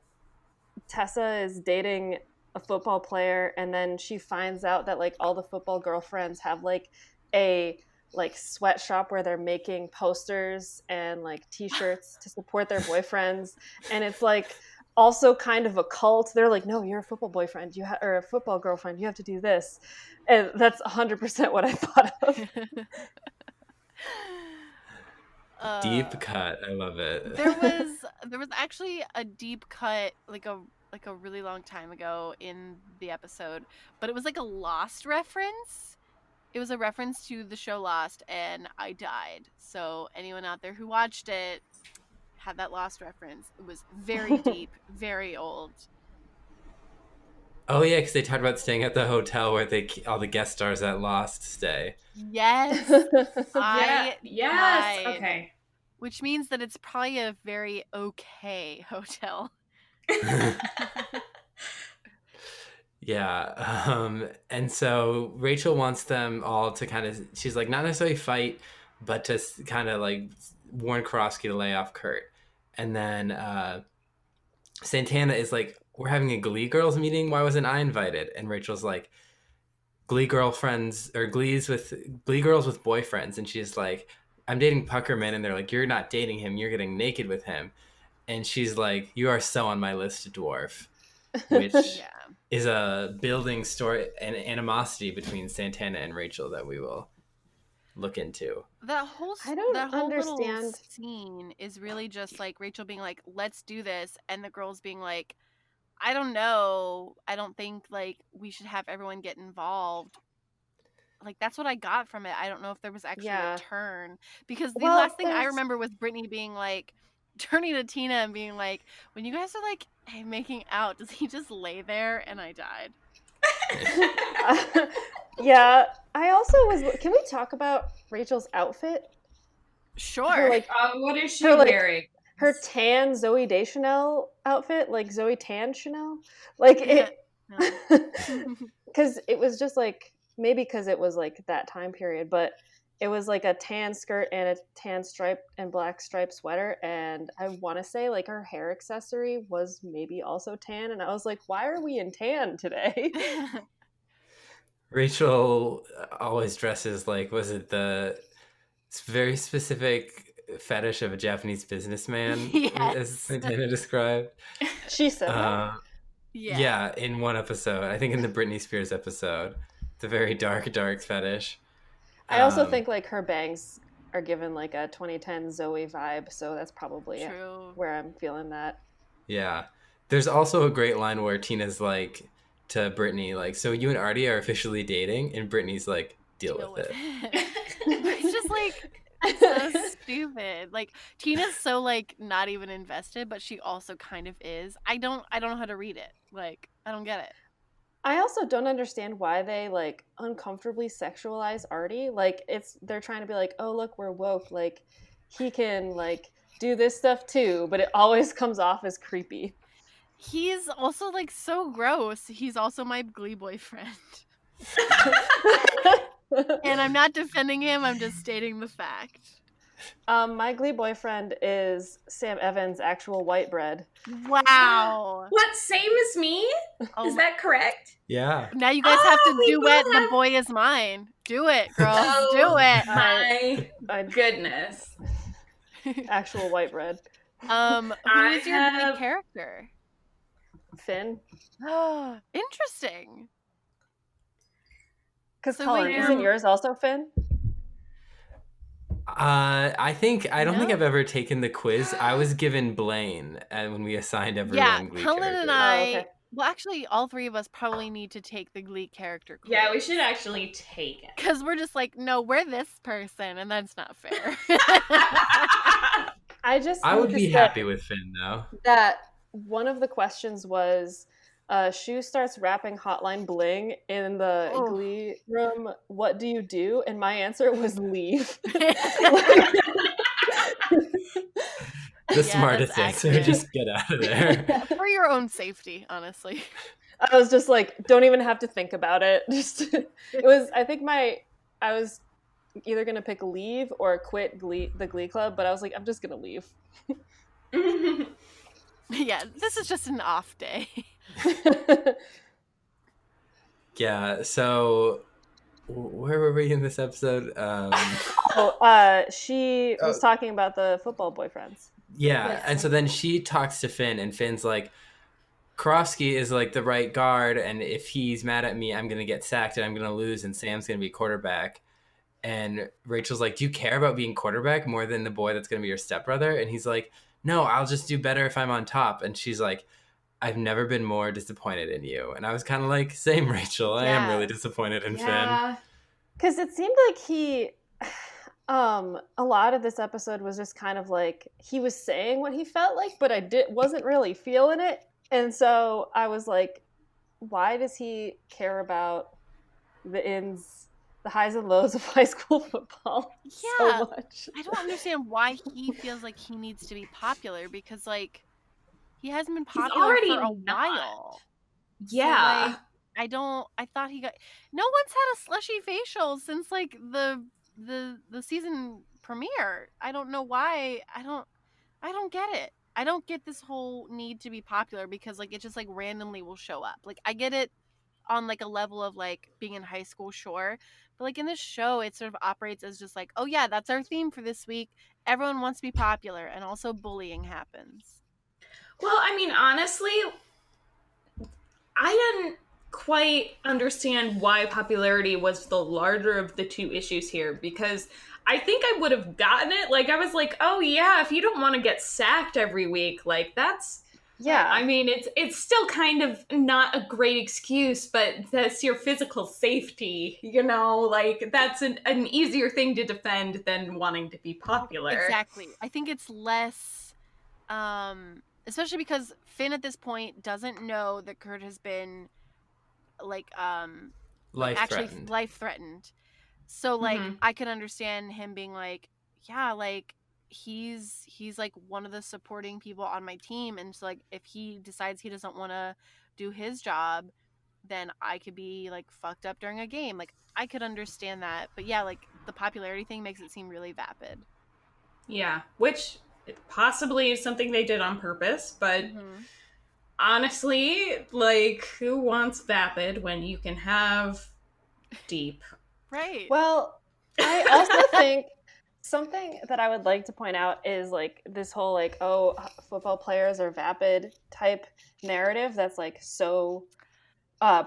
is dating a football player, and then she finds out that like all the football girlfriends have like a like sweatshop where they're making posters and like t-shirts to support their boyfriends, and it's like also kind of a cult. They're like, no, you're a football boyfriend, or a football girlfriend, you have to do this. And that's 100% what I thought of. Deep cut. I love it. There was actually a deep cut like a really long time ago in the episode, but it was like a Lost reference. It was a reference to the show Lost, and I died. So anyone out there who watched it had that Lost reference. It was very deep, very old. Oh yeah, because they talked about staying at the hotel where all the guest stars at Lost stay. Yes. Yes. Okay. Which means that it's probably a very okay hotel. Yeah. And so Rachel wants them all to kind of, she's like, not necessarily fight, but to kind of like warn Karofsky to lay off Kurt. And then Santana is like, we're having a Glee girls meeting. Why wasn't I invited? And Rachel's like, Glee girlfriends or Glee girls with boyfriends. And she's like, I'm dating Puckerman. And they're like, you're not dating him. You're getting naked with him. And she's like, you are so on my list, dwarf. Which is a building story and animosity between Santana and Rachel that we will look into. That whole little scene is really just like Rachel being like, let's do this. And the girls being like, I don't know. I don't think like we should have everyone get involved. Like that's what I got from it. I don't know if there was actually a turn, because the last thing I remember was Brittany being like, turning to Tina and being like, when you guys are like, hey, making out, does he just lay there? And I died. Yeah, I also was. Can we talk about Rachel's outfit? Sure. What is she wearing? Her tan Zooey Deschanel outfit, like Zooey Tan Chanel, like it, because it was just like, maybe because it was like that time period, but it was like a tan skirt and a tan stripe and black striped sweater, and I want to say like her hair accessory was maybe also tan, and I was like, why are we in tan today? Rachel always dresses like, was it the very specific fetish of a Japanese businessman, as Santana described? She said that. Yeah, in one episode, I think in the Britney Spears episode, the very dark fetish. I also think like her bangs are given like a 2010 Zoe vibe, so that's probably where I'm feeling that. Yeah. There's also a great line where Tina's like to Brittany, like, so you and Artie are officially dating? And Brittany's like, deal with it. It's just like, it's so stupid. Like Tina's so like not even invested, but she also kind of is. I don't know how to read it. Like, I don't get it. I also don't understand why they like uncomfortably sexualize Artie. Like they're trying to be like, oh look, we're woke. Like he can like do this stuff too, but it always comes off as creepy. He's also like so gross. He's also my Glee boyfriend. And I'm not defending him. I'm just stating the fact. My Glee boyfriend is Sam Evans' actual white bread. Wow. What, same as me? Is that correct? Yeah. Now you guys have to duet The Boy Is Mine. Do it, girls. Do it. My goodness. Actual white bread. Who is your Glee character? Finn. Oh, interesting. Because Cullen, isn't yours also Finn? I don't think No? I've ever taken the quiz. I was given Blaine when we assigned everyone Glee Cullen and characters. I. Oh, okay. Well, actually, all three of us probably need to take the Glee character quiz. Yeah, we should actually take it. Because we're just like, no, we're this person, and that's not fair. I would be happy with Finn, though. That one of the questions was, Shu starts rapping Hotline Bling in the Oh. Glee room. What do you do? And my answer was leave. The smartest that's answer, accurate. just get out of there. For your own safety, honestly. I was just like, don't even have to think about it. Just it was. I think I was either gonna pick leave or quit the Glee Club, but I was like, I'm just gonna leave. Yeah, this is just an off day. Yeah, so where were we in this episode? She was talking about the football boyfriends. Yeah, Yes. and so then she talks to Finn, and Finn's like, Karofsky is like the right guard, and if he's mad at me, I'm going to get sacked and I'm going to lose, and Sam's going to be quarterback. And Rachel's like, do you care about being quarterback more than the boy that's going to be your stepbrother? And he's like, no, I'll just do better if I'm on top. And she's like, I've never been more disappointed in you. And I was kind of like, same, Rachel. I am really disappointed in Finn. Because it seemed like he, a lot of this episode was just kind of like, he was saying what he felt like, but wasn't really feeling it. And so I was like, why does he care about the highs and lows of high school football so much? I don't understand why he feels like he needs to be popular, because like he hasn't been popular for a while. Yeah. So, like, I thought he got, no one's had a slushy facial since like the season premiere. I don't know why. I don't get it. I don't get this whole need to be popular, because like it just like randomly will show up. Like I get it on like a level of like being in high school, sure, but like in this show it sort of operates as just like, oh yeah, that's our theme for this week. Everyone wants to be popular, and also bullying happens. Well, I mean, honestly, I didn't quite understand why popularity was the larger of the two issues here, because I think I would have gotten it. Like, I was like, oh yeah, if you don't want to get sacked every week, like that's, yeah. I mean, it's still kind of not a great excuse, but that's your physical safety, you know, like that's an easier thing to defend than wanting to be popular. Exactly. I think it's less, especially because Finn at this point doesn't know that Kurt has been like life threatened. So like I can understand him being like, yeah, like he's like one of the supporting people on my team, and so like if he decides he doesn't want to do his job, then I could be like fucked up during a game. Like I could understand that. But yeah, like the popularity thing makes it seem really vapid. Yeah, which possibly is something they did on purpose, but honestly, like, who wants vapid when you can have deep? Right. Well, I also think something that I would like to point out is like this whole like, oh, football players are vapid type narrative that's like so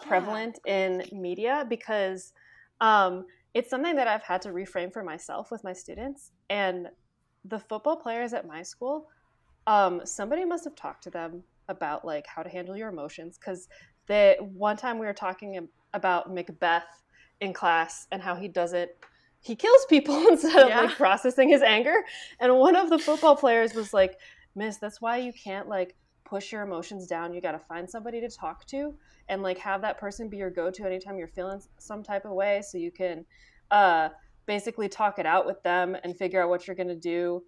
prevalent in media, because it's something that I've had to reframe for myself with my students. And the football players at my school, somebody must have talked to them about like how to handle your emotions, because the one time we were talking about Macbeth in class and how he kills people instead of like processing his anger, and one of the football players was like, miss, that's why you can't like push your emotions down. You got to find somebody to talk to and like have that person be your go-to anytime you're feeling some type of way, so you can basically talk it out with them and figure out what you're going to do,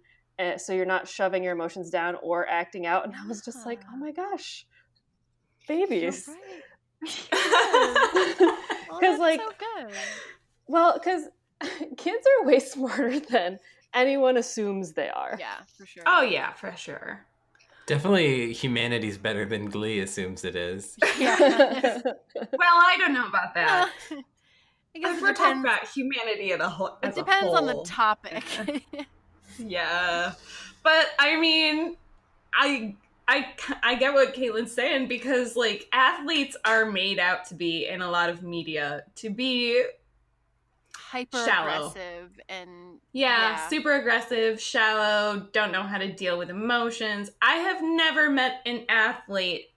so you're not shoving your emotions down or acting out. And I was just like, oh my gosh, babies. Because like, so good. Well, because kids are way smarter than anyone assumes they are. Yeah, for sure. Oh yeah, for sure. Definitely humanity's better than Glee assumes it is. Yeah. Well, I don't know about that. I guess If we're talking about humanity as a whole. It depends on the topic. Yeah. But I mean, I get what Caitlin's saying, because like athletes are made out to be in a lot of media to be hyper Shallow. aggressive and super aggressive, shallow, don't know how to deal with emotions. I have never met an athlete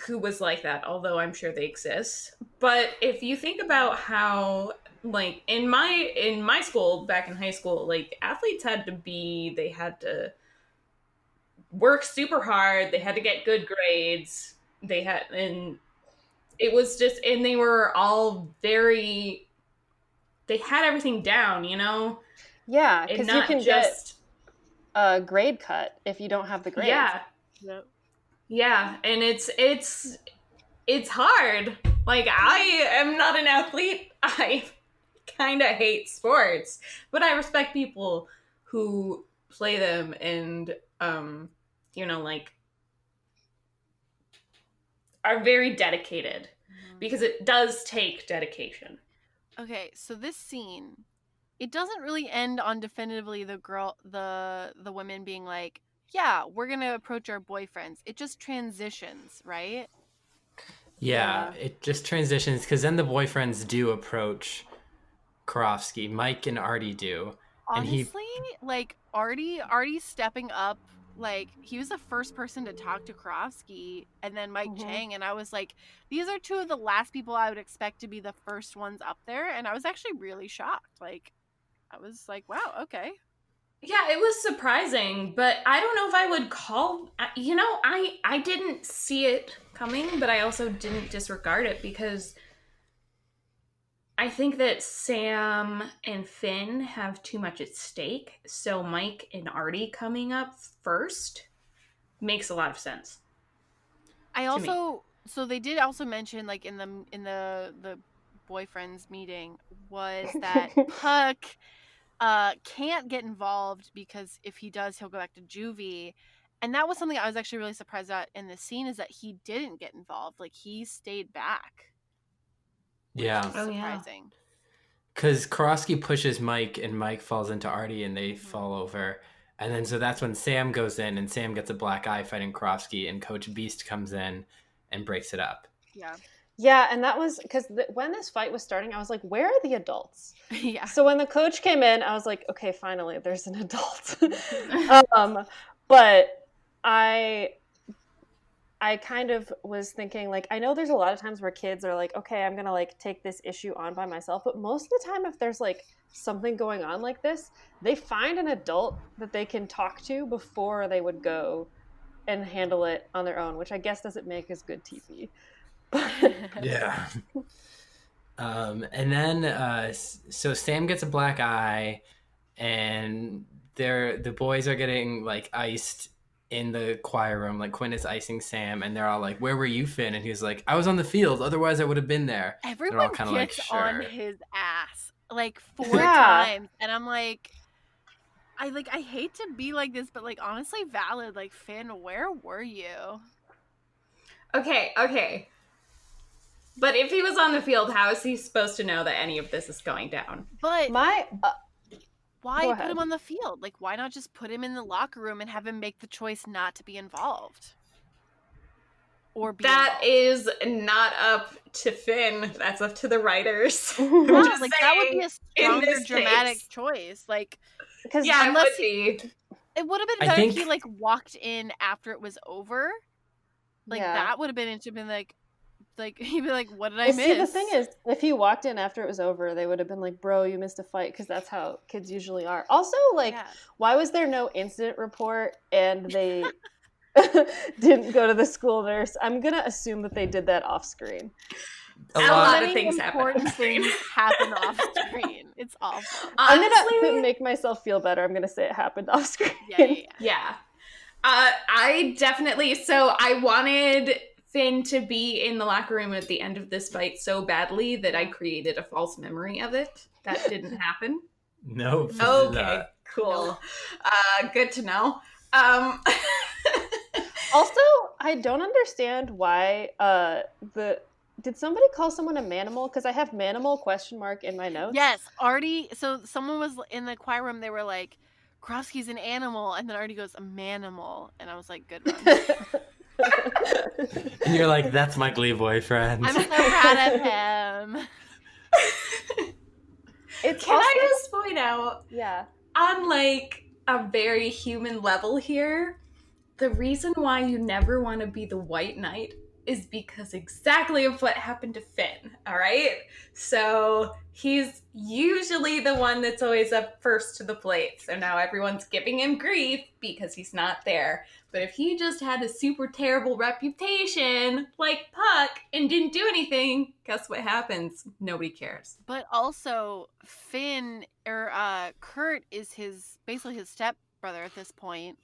who was like that, although I'm sure they exist. But if you think about how, like, in my school back in high school, like, athletes had to work super hard, they had to get good grades, and it was just, and they were all they had everything down, you know? Yeah, because you can get a grade cut if you don't have the grades. Yeah. Yep. Yeah, and it's hard. Like, I am not an athlete. I kind of hate sports, but I respect people who play them and, you know, like, are very dedicated, because it does take dedication. Okay, so this scene, it doesn't really end on definitively the women being like, yeah, we're gonna approach our boyfriends. It just transitions, right? Yeah, it just transitions, because then the boyfriends do approach Karofsky. Mike and Artie do. Honestly, like, Artie's stepping up. Like, he was the first person to talk to Karofsky, and then Mike Chang, and I was like, these are two of the last people I would expect to be the first ones up there, and I was actually really shocked. Like, I was like, wow, okay. Yeah, it was surprising, but I don't know if I would call, you know, I didn't see it coming, but I also didn't disregard it, because I think that Sam and Finn have too much at stake, so Mike and Artie coming up first makes a lot of sense. So they did also mention, like, in the boyfriends meeting, was that Puck can't get involved, because if he does, he'll go back to juvie. And that was something I was actually really surprised at in the scene, is that he didn't get involved. Like, he stayed back. Yeah. Surprising. Because Karofsky pushes Mike, and Mike falls into Artie, and they fall over. And then so that's when Sam goes in, and Sam gets a black eye fighting Karofsky, and Coach Beast comes in and breaks it up. Yeah. Yeah, and that was because when this fight was starting, I was like, where are the adults? Yeah. So when the coach came in, I was like, okay, finally, there's an adult. But I kind of was thinking, like, I know there's a lot of times where kids are like, okay, I'm going to, like, take this issue on by myself. But most of the time, if there's, like, something going on like this, they find an adult that they can talk to before they would go and handle it on their own, which I guess doesn't make as good TV. Yeah. And then, so Sam gets a black eye, and the boys are getting, like, iced in the choir room. Like, Quinn is icing Sam, and they're all like, where were you, Finn? And he's like, I was on the field, otherwise I would have been there. Everyone gets like, sure. on his ass, like, 4 times. And I'm like, I hate to be like this, but, like, honestly valid. Like, Finn, where were you? Okay. But if he was on the field, how is he supposed to know that any of this is going down? But why put him on the field? Like, why not just put him in the locker room and have him make the choice not to be involved? Or be is not up to Finn. That's up to the writers. Yeah, like, that would be a stronger dramatic choice. Like, because it would have been better if he, like, walked in after it was over. Like, that would have been interesting. Like, he'd be like, what did I miss? See, the thing is, if he walked in after it was over, they would have been like, bro, you missed a fight, because that's how kids usually are. Also, like, why was there no incident report and they didn't go to the school nurse? I'm going to assume that they did that off screen. A lot of things important things happen off screen. It's awful. Honestly, I'm going to make myself feel better. I'm going to say it happened off screen. Yeah. I definitely, so I wanted Finn to be in the locker room at the end of this fight so badly that I created a false memory of it. That didn't happen. No. Okay, cool. Good to know. Also, I don't understand why did somebody call someone a manimal? Because I have manimal ? In my notes. Yes, Artie. So someone was in the choir room. They were like, Krosky's an animal. And then Artie goes, a manimal. And I was like, good run. And you're like, that's my Glee boyfriend. I'm so proud of him. It's Can also, I just point out, yeah. on like a very human level here, the reason why you never want to be the White Knight is because exactly of what happened to Finn, all right? So he's usually the one that's always up first to the plate. So now everyone's giving him grief because he's not there. But if he just had a super terrible reputation like Puck and didn't do anything, guess what happens? Nobody cares. But also, Finn or Kurt is basically his stepbrother at this point.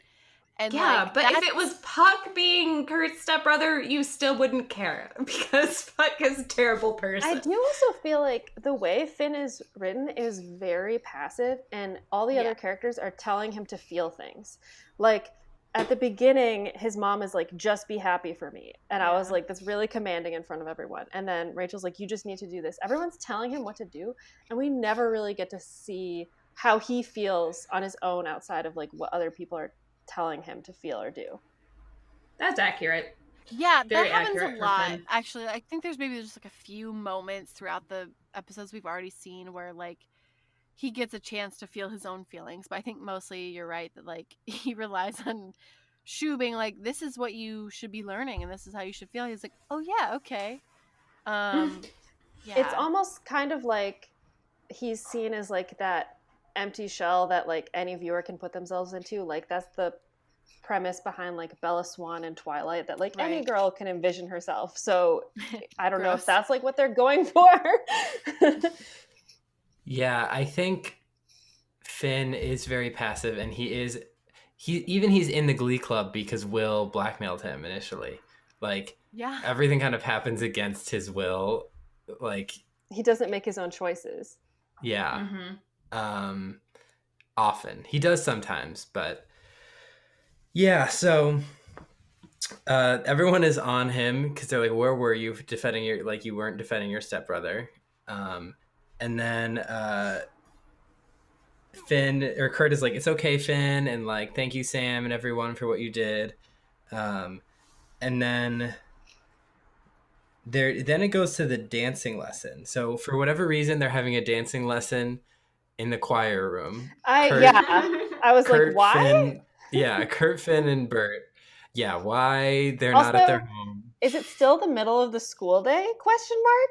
And Yeah, like, but if it was Puck being Kurt's stepbrother, you still wouldn't care because Puck is a terrible person. I do also feel like the way Finn is written is very passive, and all the other characters are telling him to feel things. Like, at the beginning, his mom is like, just be happy for me. And I was like, that's really commanding in front of everyone. And then Rachel's like, you just need to do this. Everyone's telling him what to do, and we never really get to see how he feels on his own outside of like what other people are telling him to feel or do. That's accurate. Yeah, Very that happens accurate a for lot. Finn. Actually, I think there's maybe just like a few moments throughout the episodes we've already seen where like he gets a chance to feel his own feelings. But I think mostly you're right that like he relies on Shu being like, this is what you should be learning and this is how you should feel. He's like, oh yeah, okay. Yeah. It's almost kind of like he's seen as like that empty shell that like any viewer can put themselves into. Like that's the premise behind like Bella Swan and Twilight, that like any girl can envision herself. So I don't know if that's like what they're going for. Yeah, I think Finn is very passive, and he's in the Glee Club because Will blackmailed him initially. Like, everything kind of happens against his will. Like, he doesn't make his own choices. Yeah. Often. He does sometimes, but yeah, so everyone is on him because they're like, where were you defending you weren't defending your stepbrother. And then Kurt is like, it's okay, Finn, and like, thank you, Sam, and everyone for what you did. And then then it goes to the dancing lesson. So for whatever reason, they're having a dancing lesson in the choir room. I was Kurt, like, why? Finn, Kurt, Finn, and Bert. Yeah, why they're not at their home. Is it still the middle of the school day? ?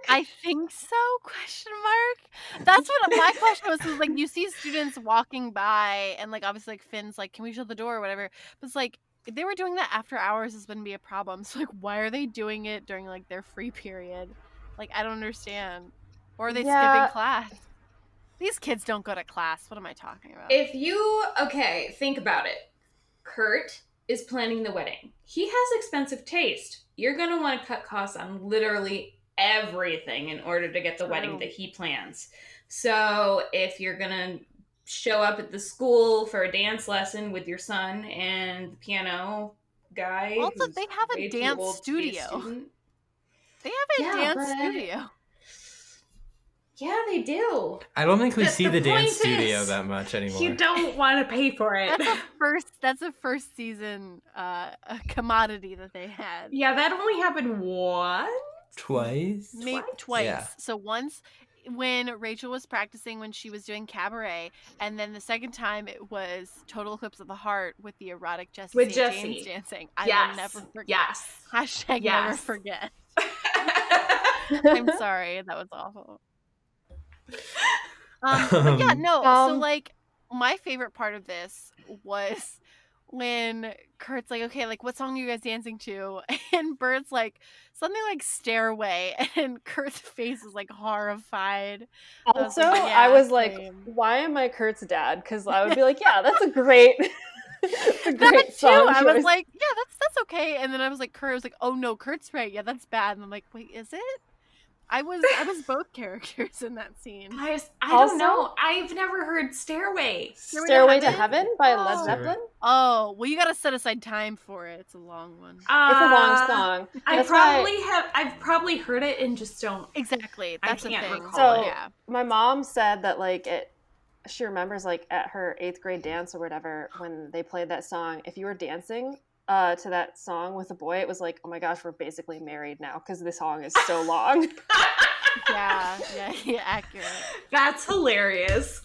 I think so, ? That's what my question was like, you see students walking by and like obviously like Finn's like, can we shut the door or whatever? But it's like, if they were doing that after hours, this wouldn't be a problem. So like, why are they doing it during like their free period? Like, I don't understand. Or are they skipping class? These kids don't go to class. What am I talking about? Think about it. Kurt is planning the wedding. He has expensive taste. You're going to want to cut costs on literally everything in order to get the wedding that he plans. So if you're going to show up at the school for a dance lesson with your son and the piano guy. Also, they have a dance studio. They have a dance studio. Yeah, they do. I don't think we see the dance studio that much anymore. You don't want to pay for it. That's a first season a commodity that they had. Yeah, that only happened once? Twice? Maybe twice. Yeah. So once when Rachel was practicing when she was doing cabaret, and then the second time it was Total Eclipse of the Heart with the erotic Jessie St. James dancing. I will never forget. Yes. Hashtag never forget. I'm sorry, that was awful. But yeah, no. So like, my favorite part of this was when Kurt's like, okay, like, what song are you guys dancing to? And Bert's like, something like Stairway, and Kurt's face is like horrified. Also, I was like, why am I Kurt's dad? Because I would be like, yeah, that's a great song choice. I was like, yeah, that's okay. And then I was like, Kurt was like, oh no, Kurt's right. Yeah, that's bad. And I'm like, wait, is it? I was both characters in that scene. I don't know. I've never heard Stairway. Stairway to Heaven by Led Zeppelin? Oh, well, you got to set aside time for it. It's a long one. It's a long song. I've probably heard it and just don't. Exactly. That's I can't the thing. recall it. My mom said that like she remembers like at her 8th grade dance or whatever, when they played that song, if you were dancing to that song with a boy, it was like, oh my gosh, we're basically married now because this song is so long. Yeah, accurate. That's hilarious.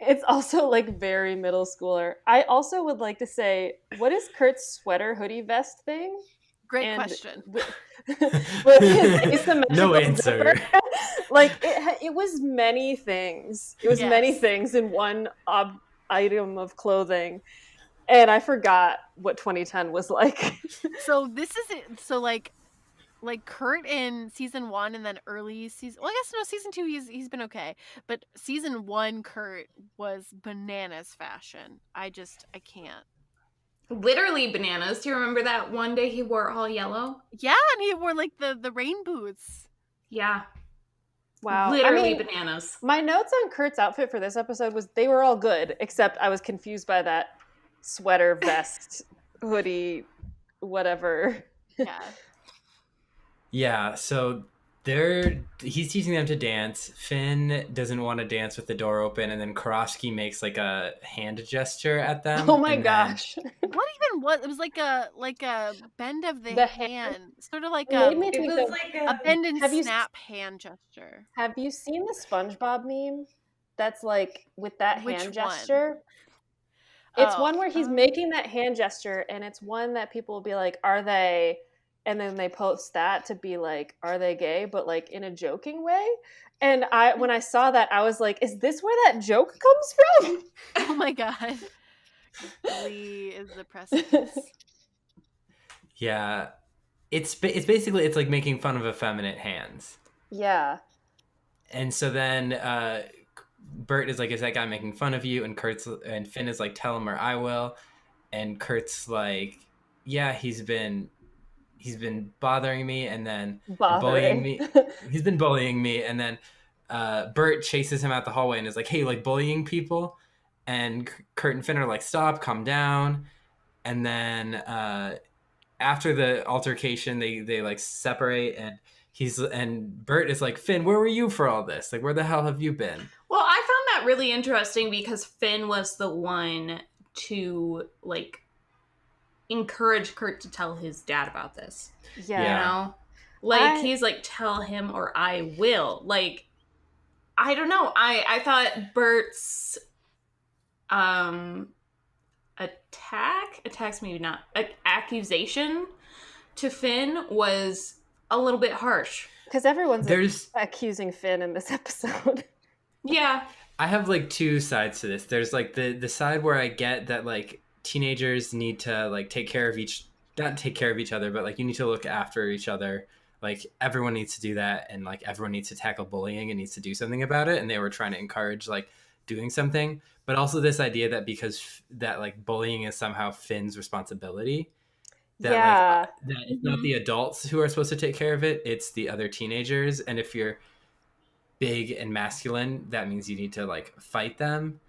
It's also like very middle schooler. I also would like to say, what is Kurt's sweater hoodie vest thing? Great question. With his asymmetrical No answer. zipper. Like it was many things. It was many things in one item of clothing, and I forgot what 2010 was like. So this is it. So like Kurt in season 1 and then early season. Well, I guess no, season 2 he's been okay, but season 1 Kurt was bananas fashion. I can't. Literally bananas. Do you remember that one day he wore all yellow? Yeah, and he wore like the rain boots. Yeah. Wow. Literally bananas. My notes on Kurt's outfit for this episode was they were all good, except I was confused by that sweater, vest, hoodie, whatever. Yeah. Yeah, so he's teaching them to dance. Finn doesn't want to dance with the door open, and then Karofsky makes like a hand gesture at them. Oh my gosh. What even was it? Was like a bend of the hand. Sort of like It a made me was like a bend and Have you snap hand gesture. Have you seen the SpongeBob meme? That's like with that Which hand one? gesture. It's Oh, one where he's making that hand gesture, and it's one that people will be like, "Are they?" And then they post that to be like, "Are they gay?" But like in a joking way. And when I saw that, I was like, "Is this where that joke comes from?" Oh my god. Glee is the precipice. Yeah, it's basically it's like making fun of effeminate hands. Yeah. And so then Bert is like, "Is that guy making fun of you?" And Finn is like, "Tell him or I will." And Kurt's like, "Yeah, he's been bothering me and then bullying me. He's been bullying me." And then Bert chases him out the hallway and is like, "Hey, like bullying people?" And Kurt and Finn are like, "Stop, calm down." And then after the altercation, they like separate, and Bert is like, "Finn, where were you for all this? Like, where the hell have you been?" Well, I found that really interesting because Finn was the one to like encourage Kurt to tell his dad about this. Yeah. You know? Like he's like, "Tell him or I will." Like, I don't know. I thought Bert's attacks maybe not, accusation to Finn was a little bit harsh. Because everyone's accusing Finn in this episode. Yeah. I have like two sides to this. There's like the side where I get that like teenagers need to like not take care of each other, but like you need to look after each other. Like everyone needs to do that, and like everyone needs to tackle bullying and needs to do something about it. And they were trying to encourage like doing something, but also this idea that because that like bullying is somehow Finn's responsibility. That it's not the adults who are supposed to take care of it, it's the other teenagers. And if you're big and masculine, that means you need to like fight them.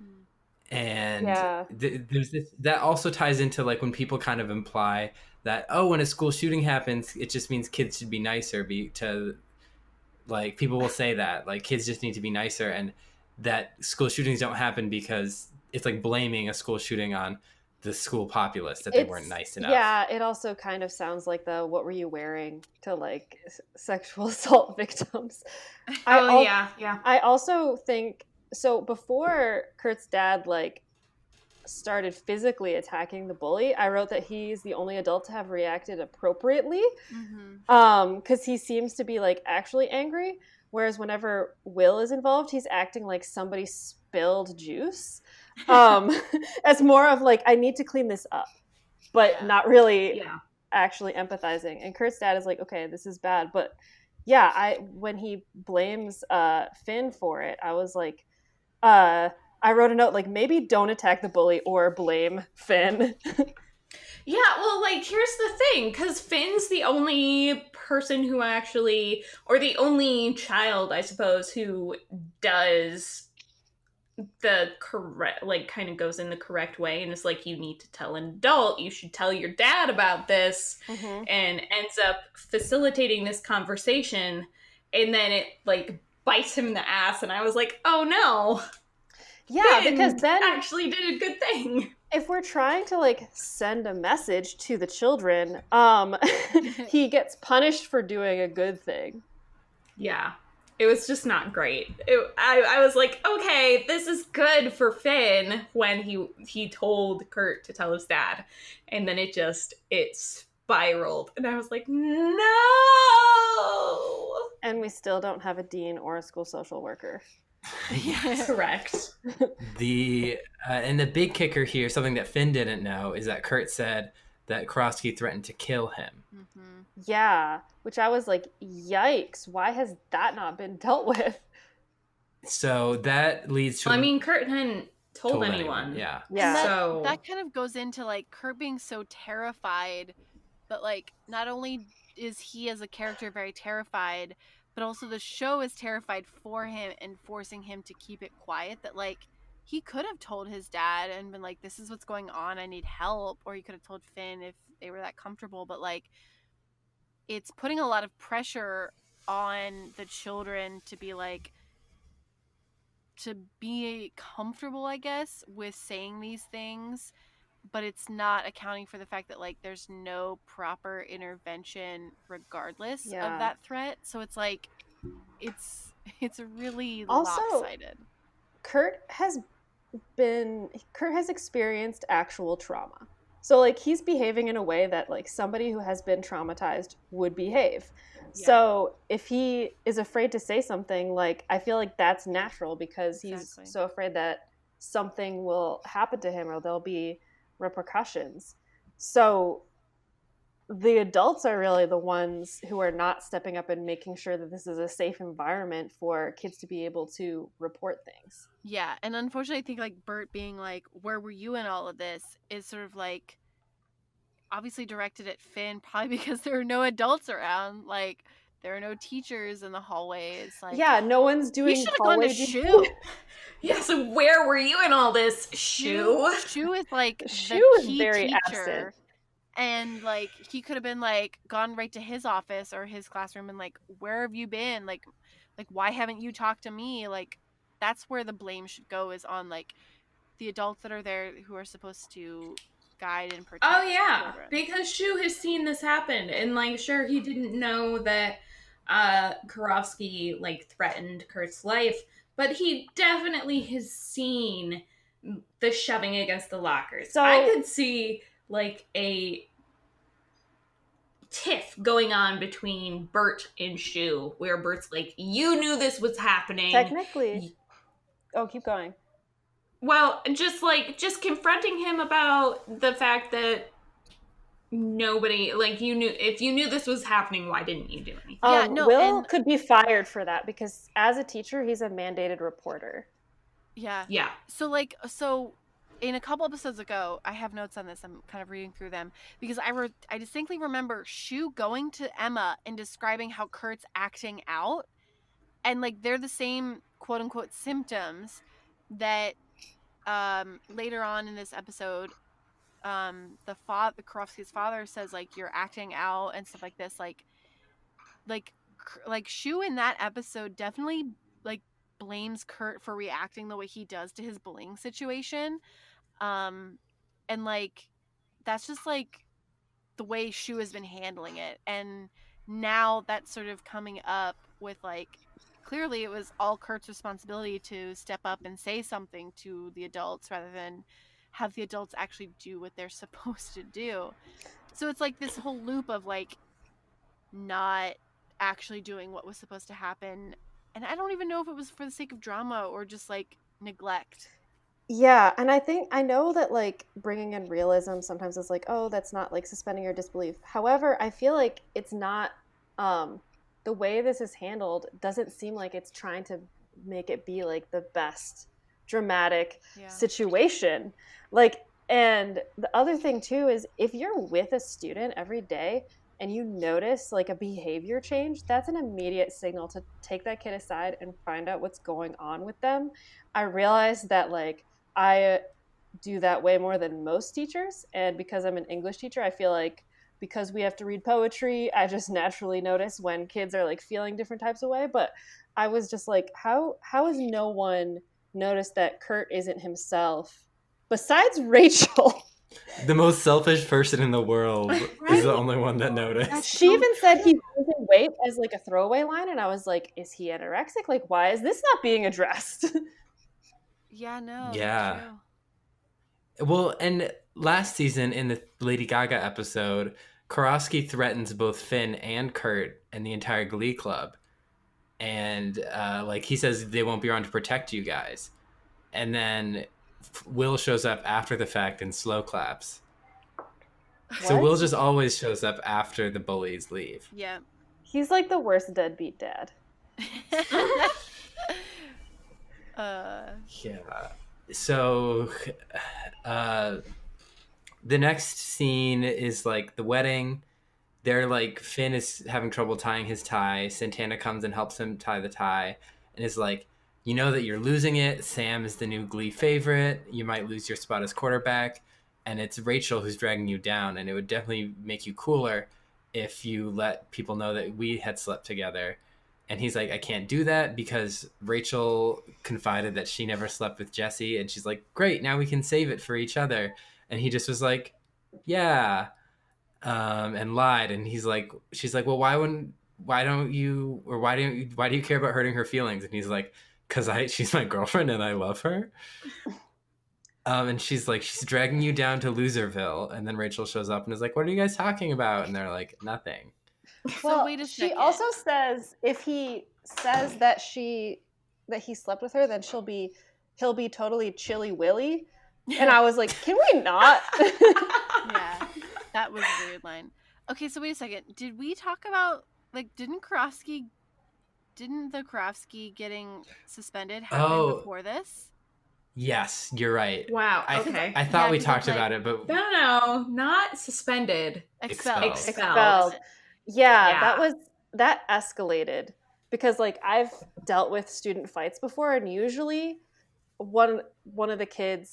And there's this that also ties into like when people kind of imply that, oh, when a school shooting happens, it just means kids should be nicer. Like people will say that like kids just need to be nicer, and that school shootings don't happen because it's like blaming a school shooting on the school populace that they weren't nice enough. Yeah, it also kind of sounds like the "what were you wearing" to like sexual assault victims. Yeah. I also think so. Before Kurt's dad like started physically attacking the bully, I wrote that he's the only adult to have reacted appropriately, because he seems to be like actually angry, whereas whenever Will is involved, he's acting like somebody spilled juice. As more of like, I need to clean this up, but not really actually empathizing. And Kurt's dad is like, okay, this is bad, but when he blames Finn for it, I was like, I wrote a note like, maybe don't attack the bully or blame Finn. Yeah, well, like, here's the thing, because Finn's the only person who actually, or the only child, I suppose, who does the correct, like, kind of goes in the correct way, and it's like, you need to tell an adult, you should tell your dad about this, and ends up facilitating this conversation, and then it, like, bites him in the ass, and I was like, oh no. Yeah, Finn because then actually did a good thing. If we're trying to like send a message to the children, he gets punished for doing a good thing. Yeah. It was just not great. I was like, okay, this is good for Finn when he told Kurt to tell his dad. And then it spiraled. And I was like, no! And we still don't have a dean or a school social worker. Yes. Correct. And the big kicker here, something that Finn didn't know, is that Kurt said that Karofsky threatened to kill him. Mm-hmm. Yeah, which I was like, yikes, why has that not been dealt with? So that leads to... Well, I mean, Kurt hadn't told anyone. Yeah. And So that kind of goes into like Kurt being so terrified, but like not only is he as a character very terrified, but also the show is terrified for him and forcing him to keep it quiet, that like he could have told his dad and been like, this is what's going on, I need help, or he could have told Finn if they were that comfortable, but like it's putting a lot of pressure on the children to be like, to be comfortable, I guess, with saying these things, but it's not accounting for the fact that like there's no proper intervention regardless of that threat. So it's like it's really also, lopsided. Kurt has experienced actual trauma. So like he's behaving in a way that like somebody who has been traumatized would behave. Yeah. So if he is afraid to say something, like I feel like that's natural because he's so afraid that something will happen to him or there'll be repercussions. So the adults are really the ones who are not stepping up and making sure that this is a safe environment for kids to be able to report things. Yeah, and unfortunately I think like Bert being like, where were you in all of this, is sort of like obviously directed at Finn, probably because there are no adults around. Like there are no teachers in the hallways. Like, yeah, no one's doing. You should have gone to Shu. Yeah, so where were you in all this? Shu is like Shu the is key very teacher, absent. and like he could have been like gone right to his office or his classroom and like, where have you been? Like why haven't you talked to me? Like that's where the blame should go, is on like the adults that are there who are supposed to guide and protect. Oh yeah, children. Because Shu has seen this happen, and like sure he didn't know that Karofsky like threatened Kurt's life, but he definitely has seen the shoving against the lockers. So I could see like a tiff going on between Bert and Shu, where Bert's like, you knew this was happening. Technically. Oh, keep going. Well, just confronting him about the fact that nobody, like, you knew, if you knew this was happening, why didn't you do anything? Will could be fired for that because as a teacher, he's a mandated reporter. Yeah. Yeah. So in a couple episodes ago, I have notes on this. I'm kind of reading through them because I distinctly remember Shu going to Emma and describing how Kurt's acting out, and like they're the same quote unquote symptoms that later on in this episode, Karofsky's father says like, you're acting out and stuff like this. Like Shu in that episode definitely like blames Kurt for reacting the way he does to his bullying situation. And like, that's just like the way Shu has been handling it. And now that's sort of coming up with like, clearly it was all Kurt's responsibility to step up and say something to the adults rather than have the adults actually do what they're supposed to do. So it's like this whole loop of like not actually doing what was supposed to happen. And I don't even know if it was for the sake of drama or just like neglect. Yeah, and I know that like bringing in realism sometimes is like, oh, that's not like suspending your disbelief. However, I feel like it's not the way this is handled doesn't seem like it's trying to make it be like the best dramatic situation. Like, and the other thing too is if you're with a student every day and you notice like a behavior change, that's an immediate signal to take that kid aside and find out what's going on with them. I realize that like I do that way more than most teachers, and because I'm an English teacher, I feel like because we have to read poetry, I just naturally notice when kids are like feeling different types of way. But I was just like, how has no one noticed that Kurt isn't himself besides Rachel? The most selfish person in the world is the only one that noticed. She even said he wasn't weight as like a throwaway line, and I was like, is he anorexic? Like, why is this not being addressed? Yeah, no. Yeah. True. Well, and last season in the Lady Gaga episode, Karofsky threatens both Finn and Kurt and the entire Glee club. And like he says they won't be around to protect you guys. And then Will shows up after the fact and slow claps. So What? Will just always shows up after the bullies leave. Yeah. He's like the worst deadbeat dad. Yeah. So the next scene is like the wedding. They're like, Finn is having trouble tying his tie. Santana comes and helps him tie the tie and is like, you know that you're losing it. Sam is the new Glee favorite. You might lose your spot as quarterback. And it's Rachel who's dragging you down. And it would definitely make you cooler if you let people know that we had slept together. And he's like, I can't do that because Rachel confided that she never slept with Jesse. And she's like, great, now we can save it for each other. And he just was like, yeah. And lied. And she's like, well, why do you care about hurting her feelings? And he's like, because she's my girlfriend and I love her. And she's like, she's dragging you down to Loserville. And then Rachel shows up and is like, what are you guys talking about? And they're like, nothing. Well, wait a she second. also says if he says that he slept with her, then he'll be totally Chilly Willy. And I was like, can we not? Yeah, that was a weird line. Okay, so wait a second. Did we talk about, like, didn't the Karofsky getting suspended happen before this? Yes, you're right. Wow. Okay. I thought Yeah, we 'cause talked it's about it, but No, not suspended. Expelled. Expelled. Yeah, that escalated because like I've dealt with student fights before, and usually one of the kid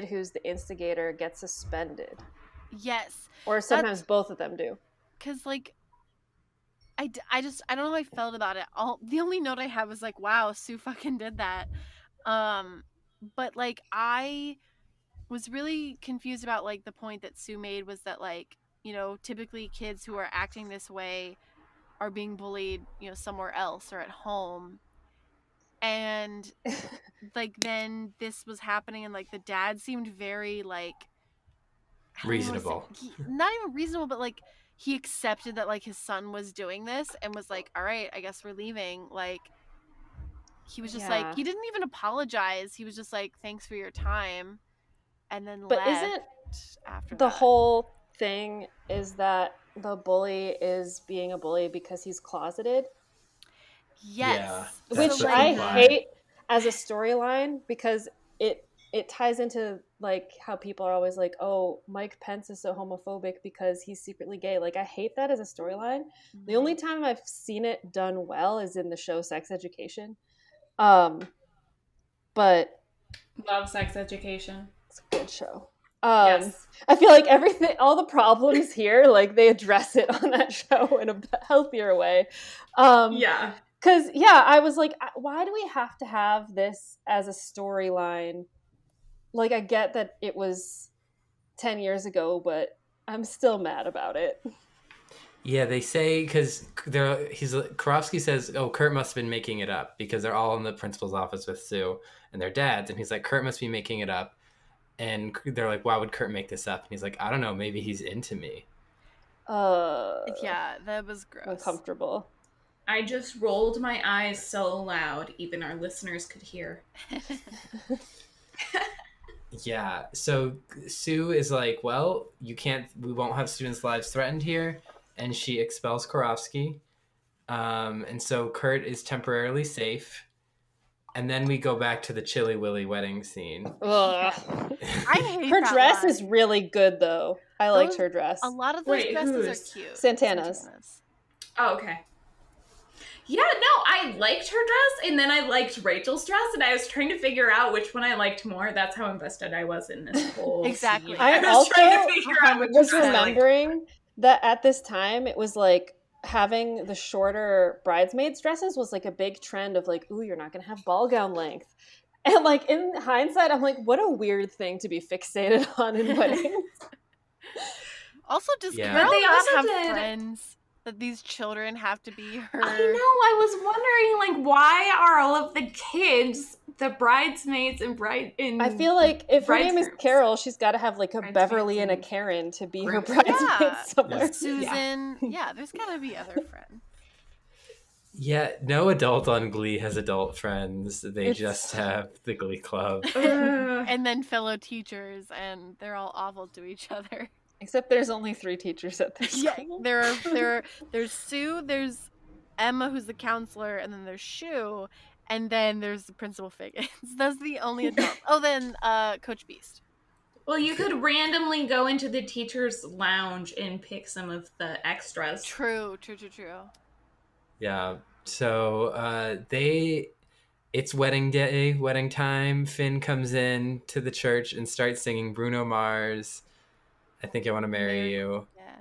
who's the instigator gets suspended. Yes. Or sometimes both of them do. Because, like, I don't know how I felt about it. The only note I have was like, wow, Sue fucking did that. But, like, I was really confused about, like, the point that Sue made was that, like, you know, typically kids who are acting this way are being bullied, you know, somewhere else or at home. And, like, then this was happening and, like, the dad seemed very, like, reasonable. Not even reasonable, but, like, he accepted that, like, his son was doing this and was like, all right, I guess we're leaving. Like, he was just like, he didn't even apologize. He was just like, thanks for your time. And then But left isn't after the that. whole thing is that the bully is being a bully because he's closeted? Yes. Yeah, Which that's the I why. hate as a storyline because it ties into like how people are always like, oh, Mike Pence is so homophobic because he's secretly gay. Like, I hate that as a storyline. Mm-hmm. The only time I've seen it done well is in the show Sex Education. But Love Sex Education. it's a good show. Yes. I feel like all the problems here, like they address it on that show in a healthier way. Yeah. Because, yeah, I was like, why do we have to have this as a storyline? Like, I get that it was 10 years ago, but I'm still mad about it. Yeah, they say because Karofsky says, "Oh, Kurt must have been making it up because they're all in the principal's office with Sue and their dads," and he's like, "Kurt must be making it up," and they're like, "Why would Kurt make this up?" And he's like, "I don't know, maybe he's into me." Yeah, that was gross. Uncomfortable. I just rolled my eyes so loud, even our listeners could hear. Yeah, so Sue is like, "Well, we won't have students' lives threatened here," and she expels Karofsky. And so Kurt is temporarily safe. And then we go back to the Chilly Willy wedding scene. Ugh. I hate Her that dress line. is really good, though. I liked her dress. A lot of those Wait, dresses whose? are cute. Santana's. Oh, okay. Yeah, no, I liked her dress, and then I liked Rachel's dress, and I was trying to figure out which one I liked more. That's how invested I was in this whole Exactly. scene. I was also trying to figure out which was one I liked. remembering that at this time, it was like having the shorter bridesmaids dresses was like a big trend of like, ooh, you're not going to have ball gown length. And like in hindsight, I'm like, what a weird thing to be fixated on in weddings. Also, does Yeah. Carol But they not also have did- friends? that these children have to be her. I know. I was wondering, like, why are all of the kids the bridesmaids and I feel like if her name is Bridesmaids. Carol, she's got to have like a Bridesmaids Beverly and a and Karen to be her bridesmaids. bridesmaids somewhere. Yeah. Susan. Yeah, there's gotta be other friends. Yeah, no adult on Glee has adult friends. They It's- just have the Glee Club. And then fellow teachers, and they're all awful to each other. Except there's only 3 teachers at this Yeah, school. there's Sue, there's Emma, who's the counselor, and then there's Shu, and then there's the Principal Figgins. Those are the only adults. Oh, then Coach Beast. Well, you could randomly go into the teacher's lounge and pick some of the extras. True. Yeah. So it's wedding day, wedding time. Finn comes in to the church and starts singing Bruno Mars. I think I want to marry you. Yeah.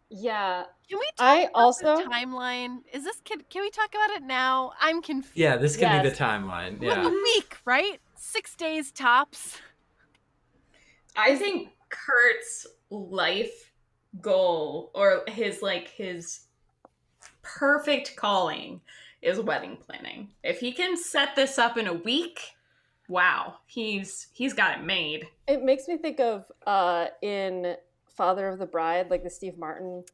Yeah. Can we talk I about also the timeline? Is this kid? Can we talk about it now? I'm confused. Yeah, this could be Yes. the timeline. What, Yeah. a week, right? 6 days tops. I think Kurt's life goal, or his perfect calling, is wedding planning. If he can set this up in a week, wow, he's got it made. It makes me think of in Father of the Bride, like the Steve Martin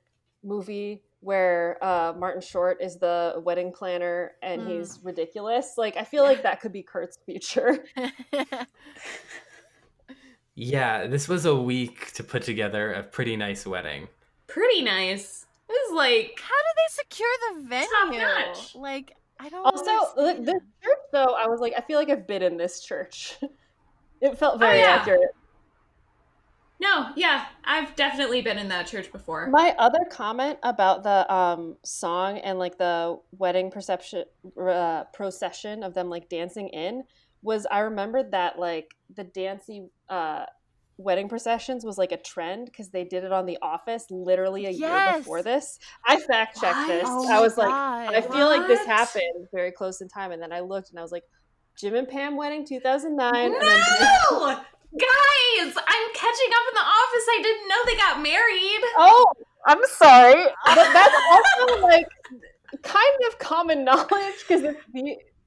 movie, where Martin Short is the wedding planner and he's ridiculous. Like, I feel like that could be Kurt's future. Yeah, this was a week to put together a pretty nice wedding. Pretty nice. It was like, How do they secure the venue? Top-notch. Like, I don't Also, understand. this church, though, I was like, I feel like I've been in this church. It felt very yeah. accurate. no, yeah, I've definitely been in that church before. My other comment about the song and like the wedding procession of them like dancing in was, I remembered that like the dancey wedding processions was like a trend because they did it on The Office literally a year Yes. before this. I fact checked What? this. Oh I was my like, God. I feel like this What? happened very close in time, and then I looked and I was like, Jim and Pam wedding 2009. And then No! Guys, I'm catching up in the office. I didn't know they got married. oh, I'm sorry, but that's also like kind of common knowledge because it's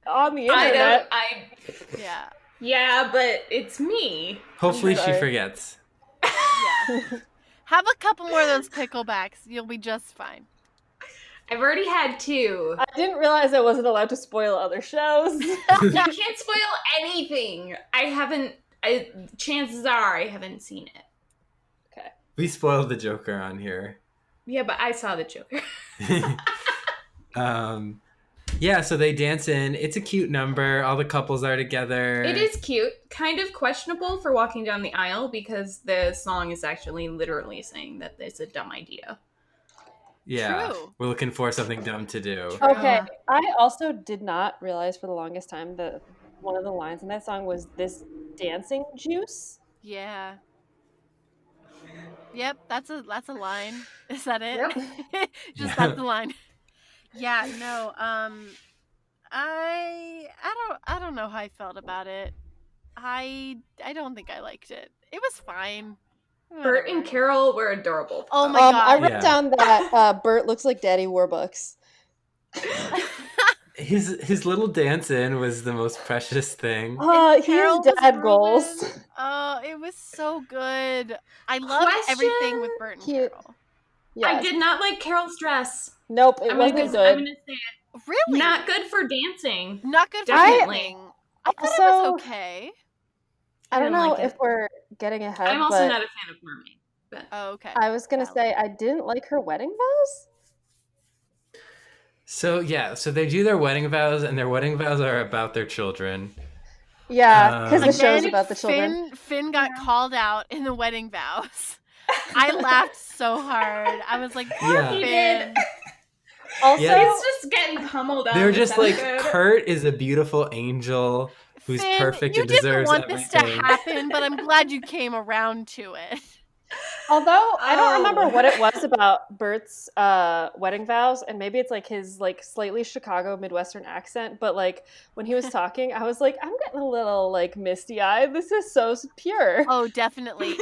on the internet. Yeah. Yeah, but it's me. Hopefully she Sorry. forgets. Yeah. Have a couple more of those picklebacks. You'll be just fine. I've already had 2. I didn't realize I wasn't allowed to spoil other shows. You can't spoil anything. Chances are I haven't seen it. We spoiled the Joker on here. Yeah, but I saw the Joker. Yeah, so they dance in. It's a cute number. All the couples are together. It is cute. Kind of questionable for walking down the aisle because the song is actually literally saying that it's a dumb idea. Yeah. True. We're looking for something dumb to do. Okay, I also did not realize for the longest time that one of the lines in that song was this dancing juice. Yeah. Yep, that's a line. Is that it? Yep. Just Yeah. that's the line. Yeah, no. I don't know how I felt about it. I don't think I liked it. It was fine. Bert and Whatever. Carol were adorable. Oh my I god. wrote Yeah. down that Bert looks like Daddy Warbucks. His little dance in was the most precious thing. He Carol has was dad goals. ruined. Oh, it was so good. I loved everything with Bert and Cute. Carol. Yes. I did not like Carol's dress. Nope, it I'm wasn't gonna good. say it. Really? Not good for dancing. Not good for Definitely. dancing. I thought it Also- was okay. I don't didn't know like if it. we're getting ahead, I'm also but not a fan of Mermaid. But Oh, okay. I was gonna Valid. say I didn't like her wedding vows. So they do their wedding vows, and their wedding vows are about their children. Yeah, because the Um, show's Again, about the children. Finn got called out in the wedding vows. I laughed so hard. I was like, poor Yeah. He Finn. did. Also, Yeah. He's just getting pummeled up. They're this just like, episode. Kurt is a beautiful angel who's Finn, perfect you and didn't deserves want everything. this to happen, but I'm glad you came around to it. Although I don't remember what it was about Bert's wedding vows, and maybe it's like his like slightly Chicago Midwestern accent, but like when he was talking, I was like, I'm getting a little like misty eyed. This is so pure. Oh, definitely.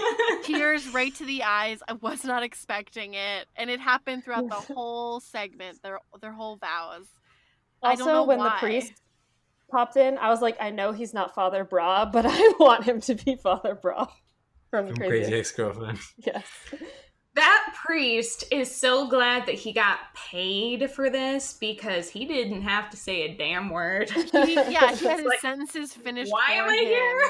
Tears right to the eyes. I was not expecting it. And it happened throughout the whole segment, their whole vows. I don't know Also, when why. the priest popped in, I was like, I know he's not Father Bra, but I want him to be Father Bra from Crazy Ex-Girlfriend. Yes. That priest is so glad that he got paid for this because he didn't have to say a damn word. He had his like, sentences finished. Why am I him. here?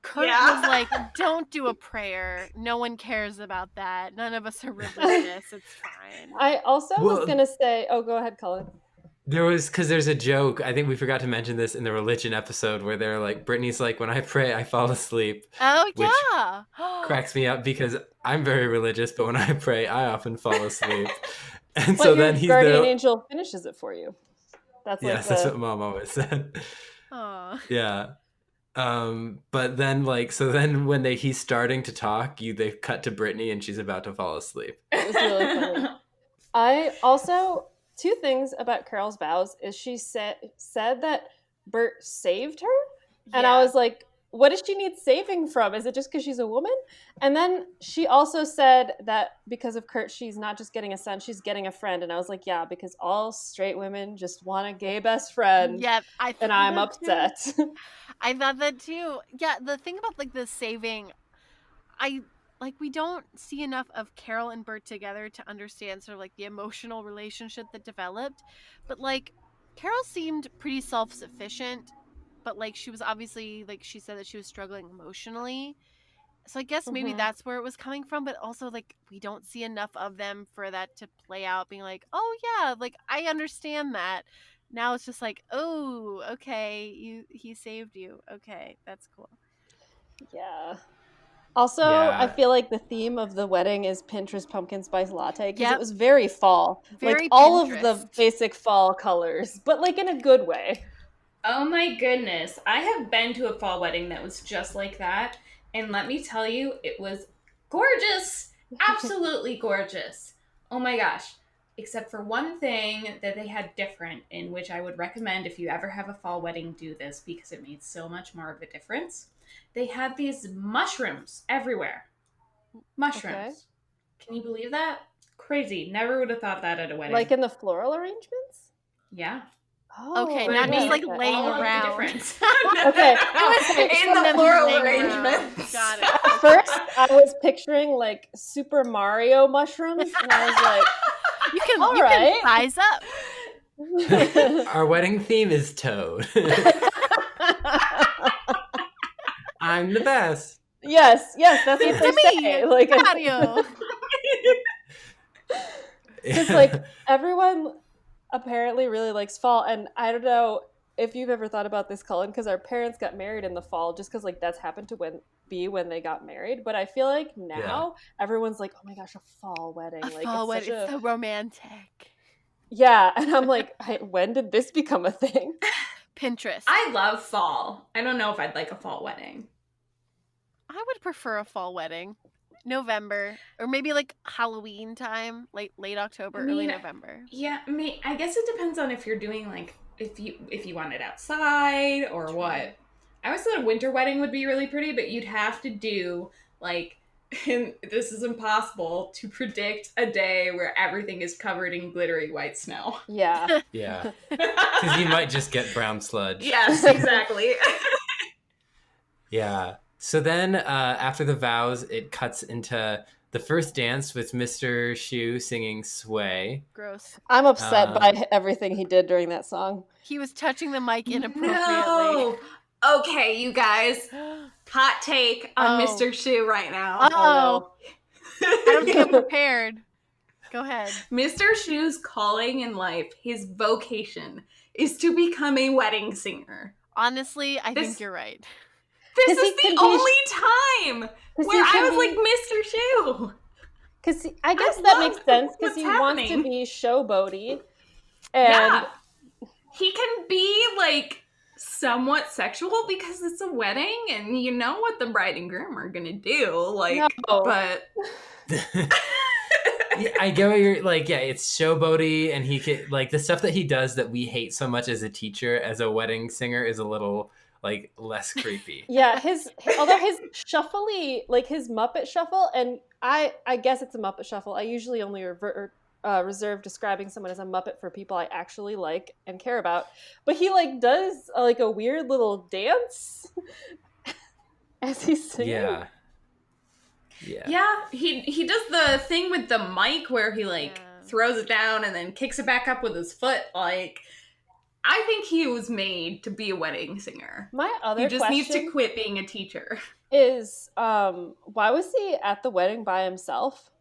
Kurt was like, don't do a prayer. No one cares about that. None of us are religious. It's fine. I also was going to say, oh, go ahead, Cullen. Because there's a joke, I think we forgot to mention this in the religion episode, where they're like, Brittany's like, when I pray, I fall asleep. Oh, which yeah. cracks me up because I'm very religious, but when I pray, I often fall asleep. And But so your then he's guardian there. angel finishes it for you. That's like Yes, that's what Mom always said. Aw. Yeah. But then so then when he's starting to talk, they cut to Brittany and she's about to fall asleep. It was really funny. I also, two things about Carol's vows is she said that Bert saved her, and I was like, what does she need saving from? Is it just because she's a woman? And then she also said that because of Kurt, she's not just getting a son, she's getting a friend. And I was like, yeah, because all straight women just want a gay best friend. Yeah, and I'm upset. I thought that too. Yeah, the thing about like the saving, we don't see enough of Carol and Bert together to understand sort of like the emotional relationship that developed. But like Carol seemed pretty self-sufficient, but like she was obviously, like she said, that she was struggling emotionally. So I guess maybe that's where it was coming from, but also like we don't see enough of them for that to play out being like, oh yeah, like I understand that. Now it's just like, oh, okay, he saved you. Okay, that's cool. Yeah. Also, I feel like the theme of the wedding is Pinterest pumpkin spice latte because it was very fall. Very like all Pinterest. of the basic fall colors, but like in a good way. Oh my goodness. I have been to a fall wedding that was just like that. And let me tell you, it was gorgeous. Absolutely gorgeous. Oh my gosh. Except for one thing that they had different, in which I would recommend if you ever have a fall wedding, do this because it made so much more of a difference. They had these mushrooms everywhere. Mushrooms. Okay. Can you believe that? Crazy. Never would have thought that at a wedding. Like in the floral arrangements? Yeah. Oh, Okay, not just like laying All of the around. difference. Okay. In the floral arrangements. Got it. At first, I was picturing like Super Mario mushrooms, and I was like, You can right. size up. Our wedding theme is Toad. I'm the best. yes, that's what they say. Like, Patio. because like everyone apparently really likes fall, and I don't know if you've ever thought about this, Cullen, because our parents got married in the fall, just because like that's happened to when they got married. But I feel like now everyone's like, oh my gosh, a fall wedding, A like fall wedding. such It's so romantic. Yeah, and I'm like, when did this become a thing? Pinterest. I love fall. I don't know if I'd like a fall wedding. I would prefer a fall wedding. November, or maybe like Halloween time, late October, early November. Yeah, I guess it depends on if you're doing like if you want it outside or what. I always thought a winter wedding would be really pretty, but you'd have to do like, and this is impossible to predict a day where everything is covered in glittery white snow. Yeah. Yeah. Because you might just get brown sludge. Yes, exactly. Yeah. So then after the vows, it cuts into the first dance with Mr. Shu singing Sway. Gross. I'm upset by everything he did during that song. He was touching the mic inappropriately. No. Okay, you guys. Hot take on Mr. Shu right now. Uh-oh. I don't feel prepared. Go ahead. Mr. Shu's calling in life, his vocation, is to become a wedding singer. Honestly, I think you're right. This is the only time where I was like, Mr. Shu. Because I guess that makes sense, because he wants to be showboaty. And he can be like somewhat sexual because it's a wedding and you know what the bride and groom are gonna do. Like, No. but Yeah, I get what you're like. Yeah, it's showboaty, and he could like the stuff that he does that we hate so much as a teacher, as a wedding singer, is a little like less creepy. Yeah, although his shuffly, like his Muppet shuffle, and I guess it's a Muppet shuffle. I usually only reserve describing someone as a Muppet for people I actually like and care about. But he like does like a weird little dance as he's singing. Yeah. yeah, he does the thing with the mic where he like throws it down and then kicks it back up with his foot. Like, I think he was made to be a wedding singer. My other He just needs to question quit being a teacher. is why was he at the wedding by himself?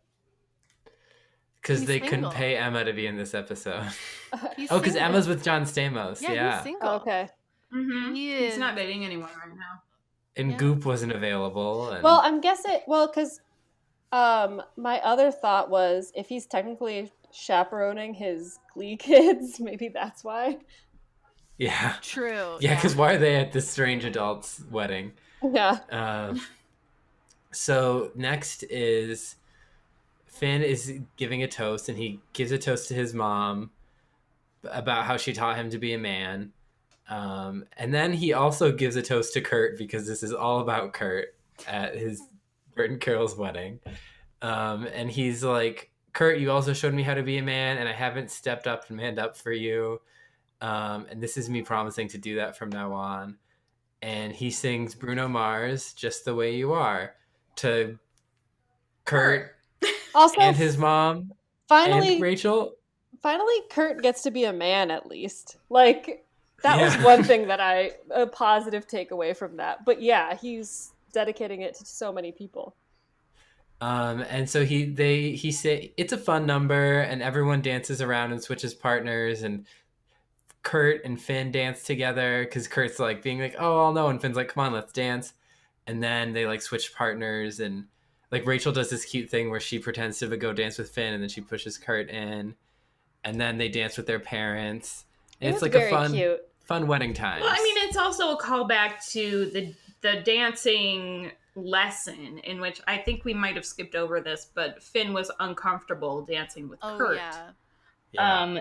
Because He's they single. couldn't pay Emma to be in this episode. He's Oh, because single. Emma's with John Stamos. Yeah, he's single. Oh, okay. Mm-hmm. He He's is. not dating anyone right now. And Yeah. Goop wasn't available. And... Well, I'm guessing. Well, because my other thought was if he's technically chaperoning his Glee kids, maybe that's why. yeah. True. Yeah, because why are they at this strange adult's wedding? Yeah. So next is Finn is giving a toast, and he gives a toast to his mom about how she taught him to be a man. And then he also gives a toast to Kurt, because this is all about Kurt at his Bert and Carol's wedding. And he's like, Kurt, you also showed me how to be a man, and I haven't stepped up and manned up for you. And this is me promising to do that from now on. And he sings Bruno Mars, Just the Way You Are, to Kurt Also, and his mom finally, and Rachel. finally, Kurt gets to be a man at least. Like that was Yeah. one thing that a positive takeaway from that. But yeah, he's dedicating it to so many people. And so he say it's a fun number, and everyone dances around and switches partners, and Kurt and Finn dance together because Kurt's like being like, oh, I'll know, and Finn's like, come on, let's dance. And then they like switch partners, and like Rachel does this cute thing where she pretends to go dance with Finn, and then she pushes Kurt in, and then they dance with their parents. And it's was like a very cute. fun wedding time. Well, I mean, it's also a callback to the dancing lesson, in which I think we might have skipped over this, but Finn was uncomfortable dancing with Oh Kurt. yeah.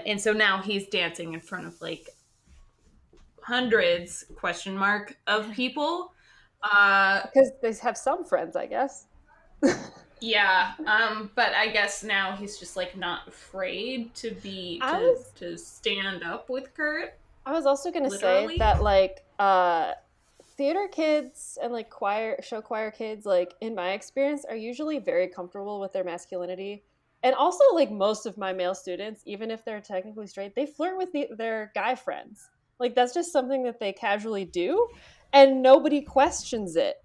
And so now he's dancing in front of like hundreds of people. Because they have some friends, I guess. Yeah. But I guess now he's just like not afraid to to stand up with Kurt. I was also going to Literally? say that, like, theater kids and, like, show choir kids, like, in my experience, are usually very comfortable with their masculinity. And also, like, most of my male students, even if they're technically straight, they flirt with their guy friends. Like, that's just something that they casually do, and nobody questions it.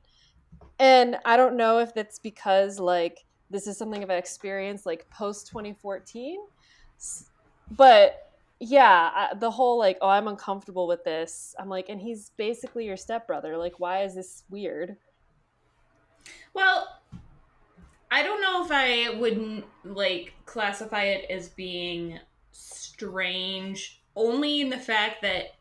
And I don't know if that's because, like, this is something of an experience, like, post-2014. But... yeah, the whole like, oh, I'm uncomfortable with this. I'm like, and he's basically your stepbrother. Like, why is this weird? Well, I don't know if I would like classify it as being strange, only in the fact that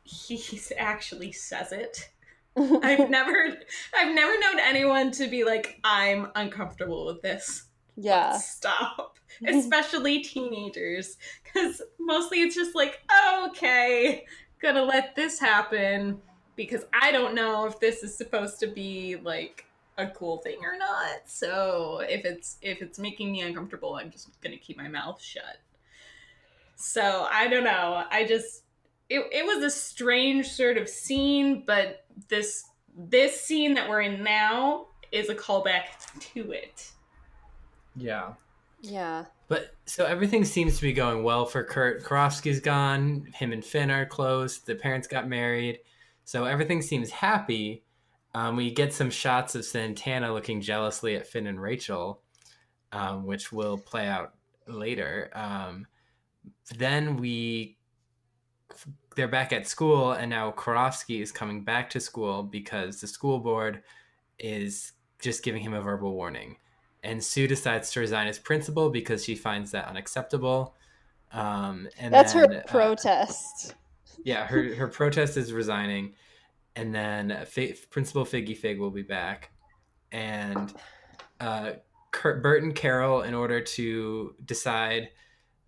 he actually says it. I've never known anyone to be like, I'm uncomfortable with this. Yeah. Let's stop. Especially teenagers. Because mostly it's just like, oh, okay, gonna let this happen because I don't know if this is supposed to be like a cool thing or not. So if it's making me uncomfortable, I'm just gonna keep my mouth shut. So I don't know. It was a strange sort of scene, but this scene that we're in now is a callback to it. Yeah. Yeah. But so everything seems to be going well for Kurt. Karofsky's gone. Him and Finn are close. The parents got married. So everything seems happy. We get some shots of Santana looking jealously at Finn and Rachel, which will play out later. Then they're back at school, and now Karofsky is coming back to school because the school board is just giving him a verbal warning. And Sue decides to resign as principal because she finds that unacceptable. And That's then, her protest. Yeah, her protest is resigning, and then Principal Figgy Fig will be back, and Bert and Carol, in order to decide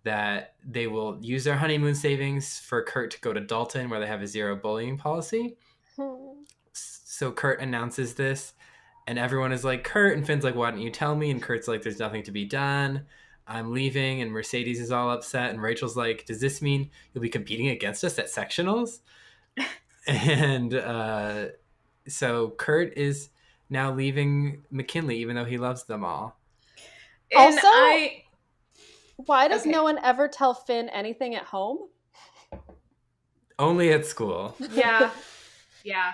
that they will use their honeymoon savings for Kurt to go to Dalton, where they have a zero bullying policy. So Kurt announces this, and everyone is like, Kurt, and Finn's like, why don't you tell me? And Kurt's like, there's nothing to be done. I'm leaving, and Mercedes is all upset, and Rachel's like, does this mean you'll be competing against us at sectionals? And so Kurt is now leaving McKinley, even though he loves them all. And Also, why does no one ever tell Finn anything at home? Only at school. Yeah. Yeah.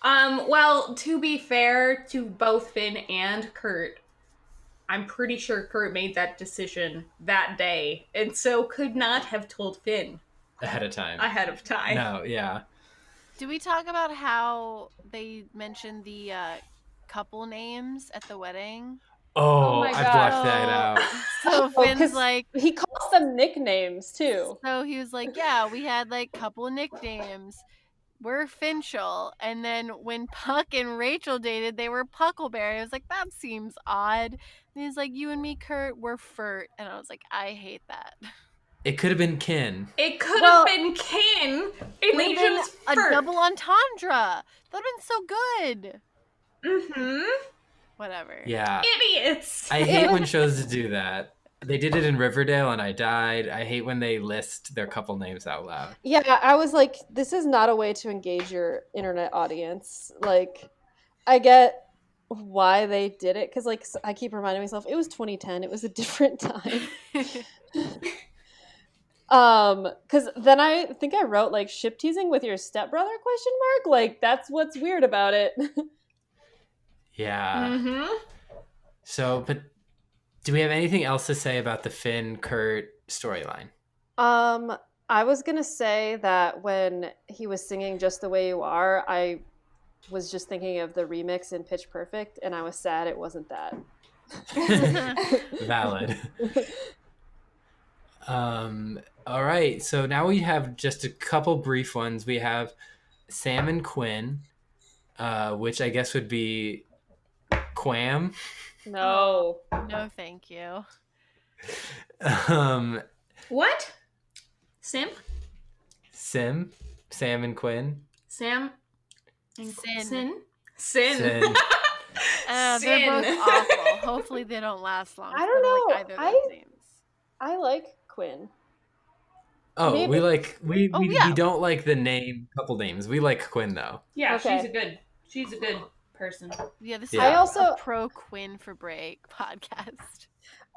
Well, to be fair to both Finn and Kurt, I'm pretty sure Kurt made that decision that day, and so could not have told Finn Ahead of time. No, yeah. Did we talk about how they mentioned the couple names at the wedding? Oh, my I God. blocked that out. So Finn's like, he calls them nicknames too. so he was like, yeah, we had like couple of nicknames. We're Finchel. And then when Puck and Rachel dated, they were Puckleberry. I was like, that seems odd. And he's like, you and me, Kurt, we're Furt. And I was like, I hate that. It could have been Kin. it could have been Kin, and they Would've been chose a Furt. double entendre. That would have been so good. Mm-hmm. Whatever. Yeah. Idiots. I hate when shows do that. They did it in Riverdale, and I died. I hate when they list their couple names out loud. Yeah, I was like, this is not a way to engage your internet audience. Like, I get why they did it, because like I keep reminding myself, it was 2010. It was a different time. Because then I think I wrote like ship teasing with your stepbrother ? Like that's what's weird about it. Yeah. Mm-hmm. So, but do we have anything else to say about the Finn Kurt storyline? I was gonna say that when he was singing "Just the Way You Are," I was just thinking of the remix in Pitch Perfect, and I was sad it wasn't that. Valid. All right. So now we have just a couple brief ones. We have Sam and Quinn, which I guess would be Quam. No. No, thank you. What? Sam and Quinn. Sam and Sin. Sin. Sin. They're both Sin. awful. Hopefully they don't last long. I don't know. Like either of those names. I like Quinn. Oh, Maybe- we yeah. we don't like the name couple names. We like Quinn though. Yeah, Okay. she's a good person. Yeah, this Yeah. is a pro Quinn for break podcast.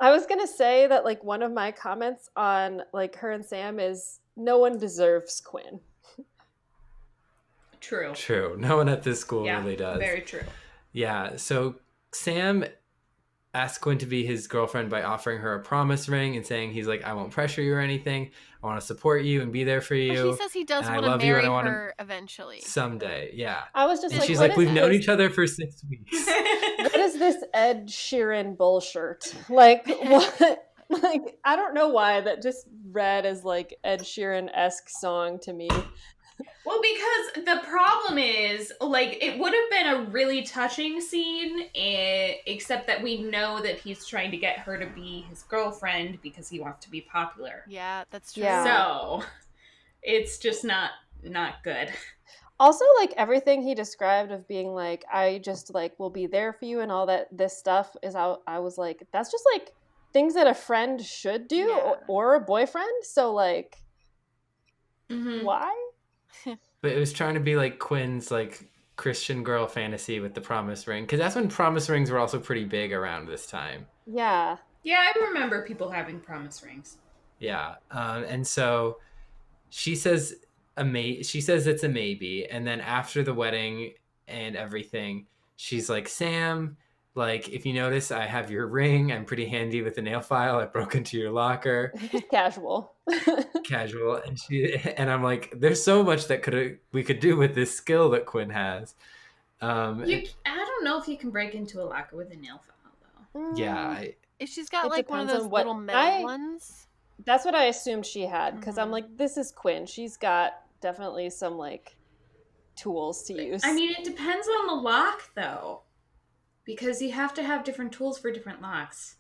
I was gonna say that like one of my comments on like her and Sam is no one deserves Quinn. True. True. No one at this school Yeah, really does. very true. Yeah. So Sam asks Quinn to be his girlfriend by offering her a promise ring and saying he's like, I won't pressure you or anything. I want to support you and be there for you. But he says he does and I want to love you and marry I wanna- her eventually. Someday. Yeah. I was just And like, she's what like, is we've known this? each other for 6 weeks. What is this Ed Sheeran bullshit? Like what? Like I don't know why that just read as like Ed Sheeran-esque song to me. Well, because the problem is, like, it would have been a really touching scene, except that we know that he's trying to get her to be his girlfriend because he wants to be popular. Yeah, that's true. Yeah. So, it's just not good. Also, like everything he described of being like, I just like will be there for you and all that. This stuff is out. I was like, that's just like things that a friend should do Yeah. or a boyfriend. So like, Mm-hmm. why? But it was trying to be like Quinn's like Christian girl fantasy with the promise ring. Because that's when promise rings were also pretty big around this time. Yeah. Yeah, I remember people having promise rings. Yeah. And so she says she says it's a maybe. And then after the wedding and everything, she's like, Sam, like, if you notice, I have your ring. I'm pretty handy with the nail file. I broke into your locker. Casual. Casual. And I'm like, there's so much that we could do with this skill that Quinn has. I don't know if you can break into a locker with a nail file, though. Yeah. If she's got It like one of depends those on what- little metal ones. That's what I assumed she had because I'm like, this is Quinn. She's got definitely some like tools to use. I mean, it depends on the lock though, because you have to have different tools for different locks.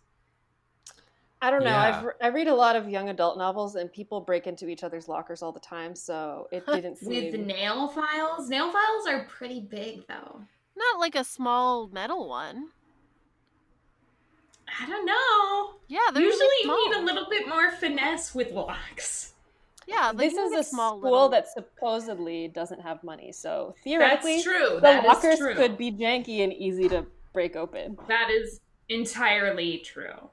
I don't know. Yeah. I read a lot of young adult novels, and people break into each other's lockers all the time, so it didn't seem... With nail files? Nail files are pretty big, though. Not like a small metal one. I don't know. Yeah, they're usually really you need a small. little bit more finesse with locks. Yeah, like This you is get a small school little... that supposedly doesn't have money, so theoretically, That's true. the That is lockers true. could be janky and easy to break open. That is entirely true.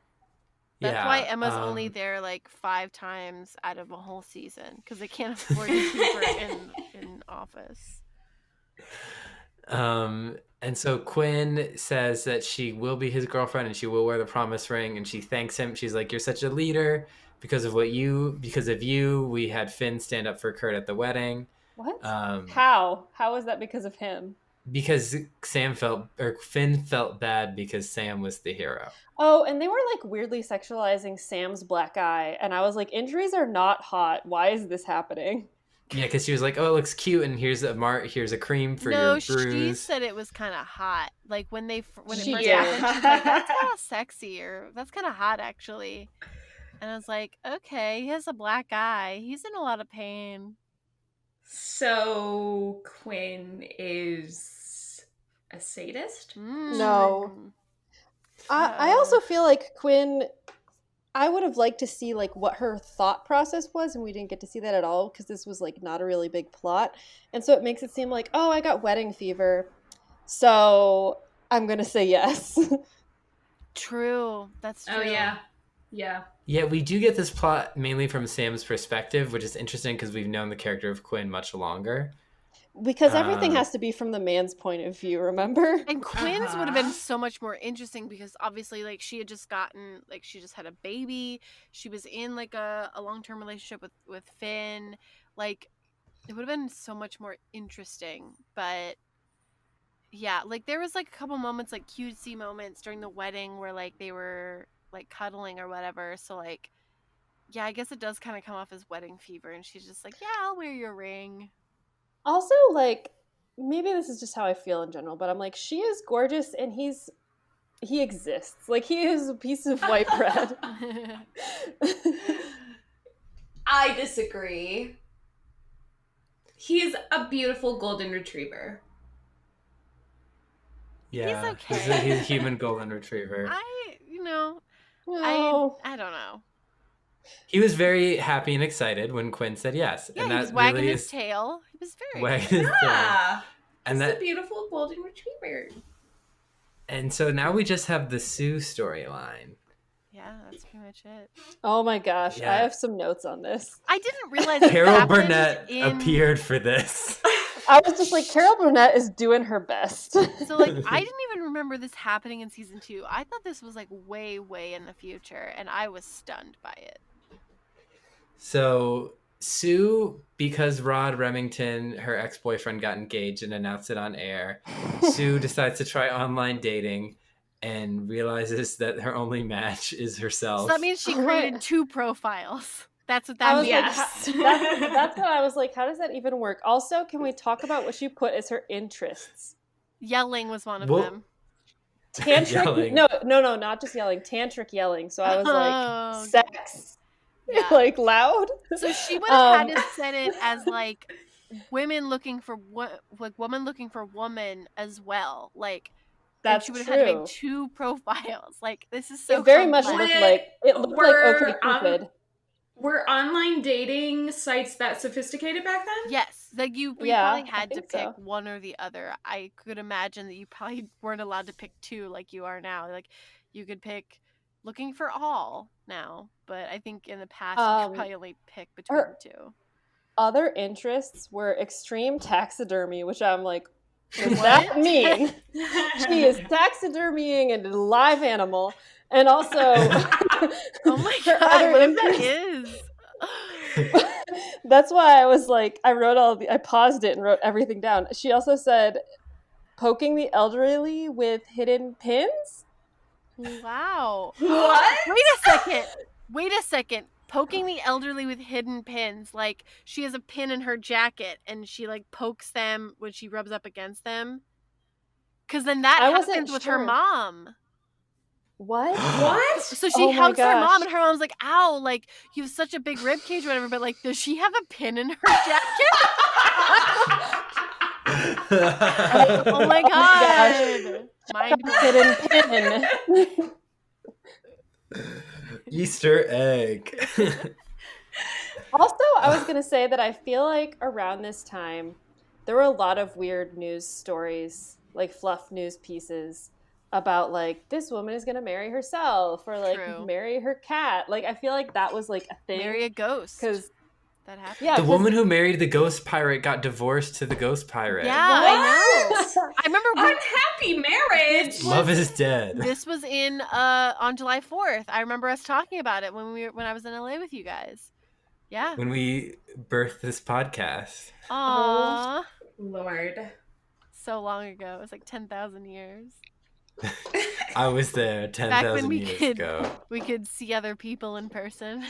That's why Emma's only there like 5 times out of a whole season, because they can't afford to keep her in office. And so Quinn says that she will be his girlfriend and she will wear the promise ring, and she thanks him. She's like, "You're such a leader. Because of you, we had Finn stand up for Kurt at the wedding." What? How? How is that because of him? Because Finn felt bad because Sam was the hero. Oh, and they were like weirdly sexualizing Sam's black eye, and I was like, injuries are not hot. Why is this happening? Yeah, because she was like, "Oh, it looks cute, and here's a cream for your bruise." She said it was kind of hot. Like when it first did. happened, she's like, "That's kind of sexy," or "That's kind of hot, actually." And I was like, "Okay, he has a black eye. He's in a lot of pain." So Quinn is a sadist? No. I also feel like Quinn, I would have liked to see like what her thought process was, and we didn't get to see that at all because this was like not a really big plot. And so it makes it seem like, oh, I got wedding fever, so I'm going to say yes. True. That's true. Oh, yeah. Yeah. Yeah, we do get this plot mainly from Sam's perspective, which is interesting because we've known the character of Quinn much longer. Because everything has to be from the man's point of view, remember? And Quinn's would have been so much more interesting because obviously, like, she had just gotten, like, she just had a baby. She was in, like, a long-term relationship with Finn. Like, it would have been so much more interesting. But, yeah, like, there was, like, a couple moments, like, cutesy moments during the wedding where, like, they were, like, cuddling or whatever. So, like, yeah, I guess it does kind of come off as wedding fever. And she's just like, yeah, I'll wear your ring. Also, like, maybe this is just how I feel in general, but I'm like, she is gorgeous and he exists. Like, he is a piece of white bread. I disagree. He's a beautiful golden retriever. Yeah, He's okay. He's a human golden retriever. I don't know. He was very happy and excited when Quinn said yes. Yeah, and he that was wagging really his tail. He was very wagging his tail. Yeah. And He's that a beautiful golden retriever. And so now we just have the Sue storyline. Yeah, that's pretty much it. Oh my gosh, Yeah. I have some notes on this. I didn't realize it Carol happened Burnett appeared for this. I was just like, Carol Burnett is doing her best. So, like, I didn't even remember this happening in season 2. I thought this was, like, way, way in the future, and I was stunned by it. So Sue, because Rod Remington, her ex-boyfriend, got engaged and announced it on air, Sue decides to try online dating and realizes that her only match is herself. So that means she created 2 profiles. That's what I that was means. like, that's what I was like, how does that even work? Also, can we talk about what she put as her interests? Yelling was one of Well, them. Tantric? Yelling. No, not just yelling. Tantric yelling. So I was like, sex. Yeah. Like, loud. So she would have had to set it as, like, women looking for woman looking for woman as well. Like, That's she would true. have had to make 2 profiles. Like, this is so It very much complex. looked like okay, Cupid. Were online dating sites that sophisticated back then? Yes, like we Yeah, probably I had to think pick so. one or the other. I could imagine that you probably weren't allowed to pick 2 like you are now. Like, you could pick looking for all now, but I think in the past you could probably only pick between the 2. Other interests were extreme taxidermy, which I'm like, what does that mean? She is taxidermying a live animal, and also, Oh my her god, other what if interests- that is? That's why I was like, I paused it and wrote everything down. She also said, poking the elderly with hidden pins. Wow. What? Wait a second. poking the elderly with hidden pins. Like, she has a pin in her jacket, and she, like, pokes them when she rubs up against them. Because then that happens with her mom. What? What? So she hugs her mom, and her mom's like, ow, like, you have such a big rib cage or whatever, but, like, does she have a pin in her jacket? Oh my god. Mind hidden pin. Easter egg. Also, I was going to say that I feel like around this time, there were a lot of weird news stories, like fluff news pieces about like, this woman is going to marry herself or like marry her cat. Like, I feel like that was like a thing. Marry a ghost. Because that happened. Yeah, the woman who married the ghost pirate got divorced to the ghost pirate. Yeah, I know. I remember unhappy marriage. Love is dead. This was in on July 4th. I remember us talking about it when I was in LA with you guys. Yeah. When we birthed this podcast. Aww. Lord. So long ago. It was like 10,000 years. I was there 10,000 years ago. We could see other people in person.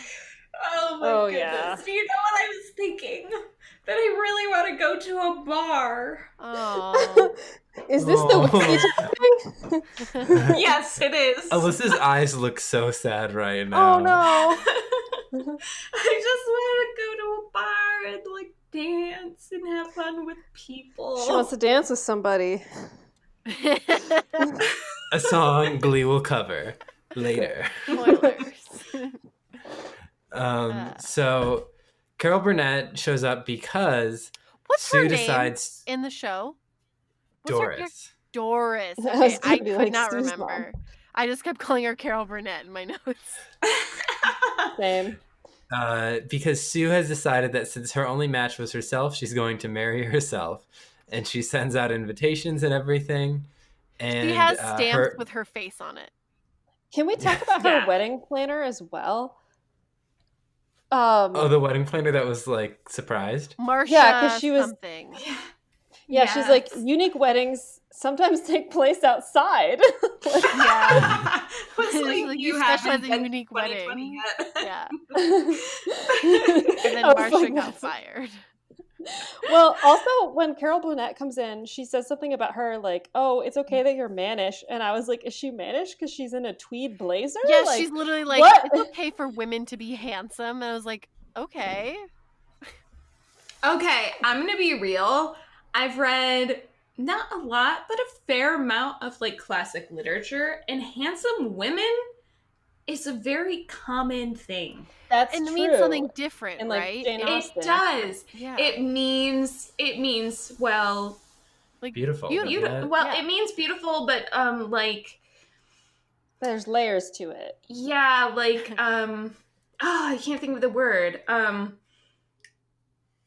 Oh my goodness. Yeah. Do you know what I was thinking? That I really want to go to a bar. Oh. Is this the thing? Yes, it is. Alyssa's eyes look so sad right now. Oh no. I just want to go to a bar and like dance and have fun with people. She wants to dance with somebody. A song Glee will cover later. Spoilers. So Carol Burnett shows up because Sue decides in the show. Doris. Doris. Okay, I could not remember. Mom. I just kept calling her Carol Burnett in my notes. Same. Because Sue has decided that since her only match was herself, she's going to marry herself, and she sends out invitations and everything. And she has stamps with her face on it. Can we talk about her wedding planner as well? The wedding planner that was like surprised. Marcia, because she was something. Yeah, yes. She's like, unique weddings sometimes take place outside. Yeah. like, you specialize in unique wedding. Yeah. And then Marcia got fired. Well, also when Carol Burnett comes in, she says something about her like, "Oh, it's okay that you're mannish," and I was like, "Is she mannish because she's in a tweed blazer?" Yeah, like, she's literally like, what? "It's okay for women to be handsome," and I was like, "Okay." Okay, I'm gonna be real. I've read not a lot, but a fair amount of like classic literature, and handsome women is a very common thing. That's and true. It means something different, and, like, right? It does. Yeah. It means well, like beautiful. Well, it means beautiful, but like there's layers to it. Yeah, like I can't think of the word.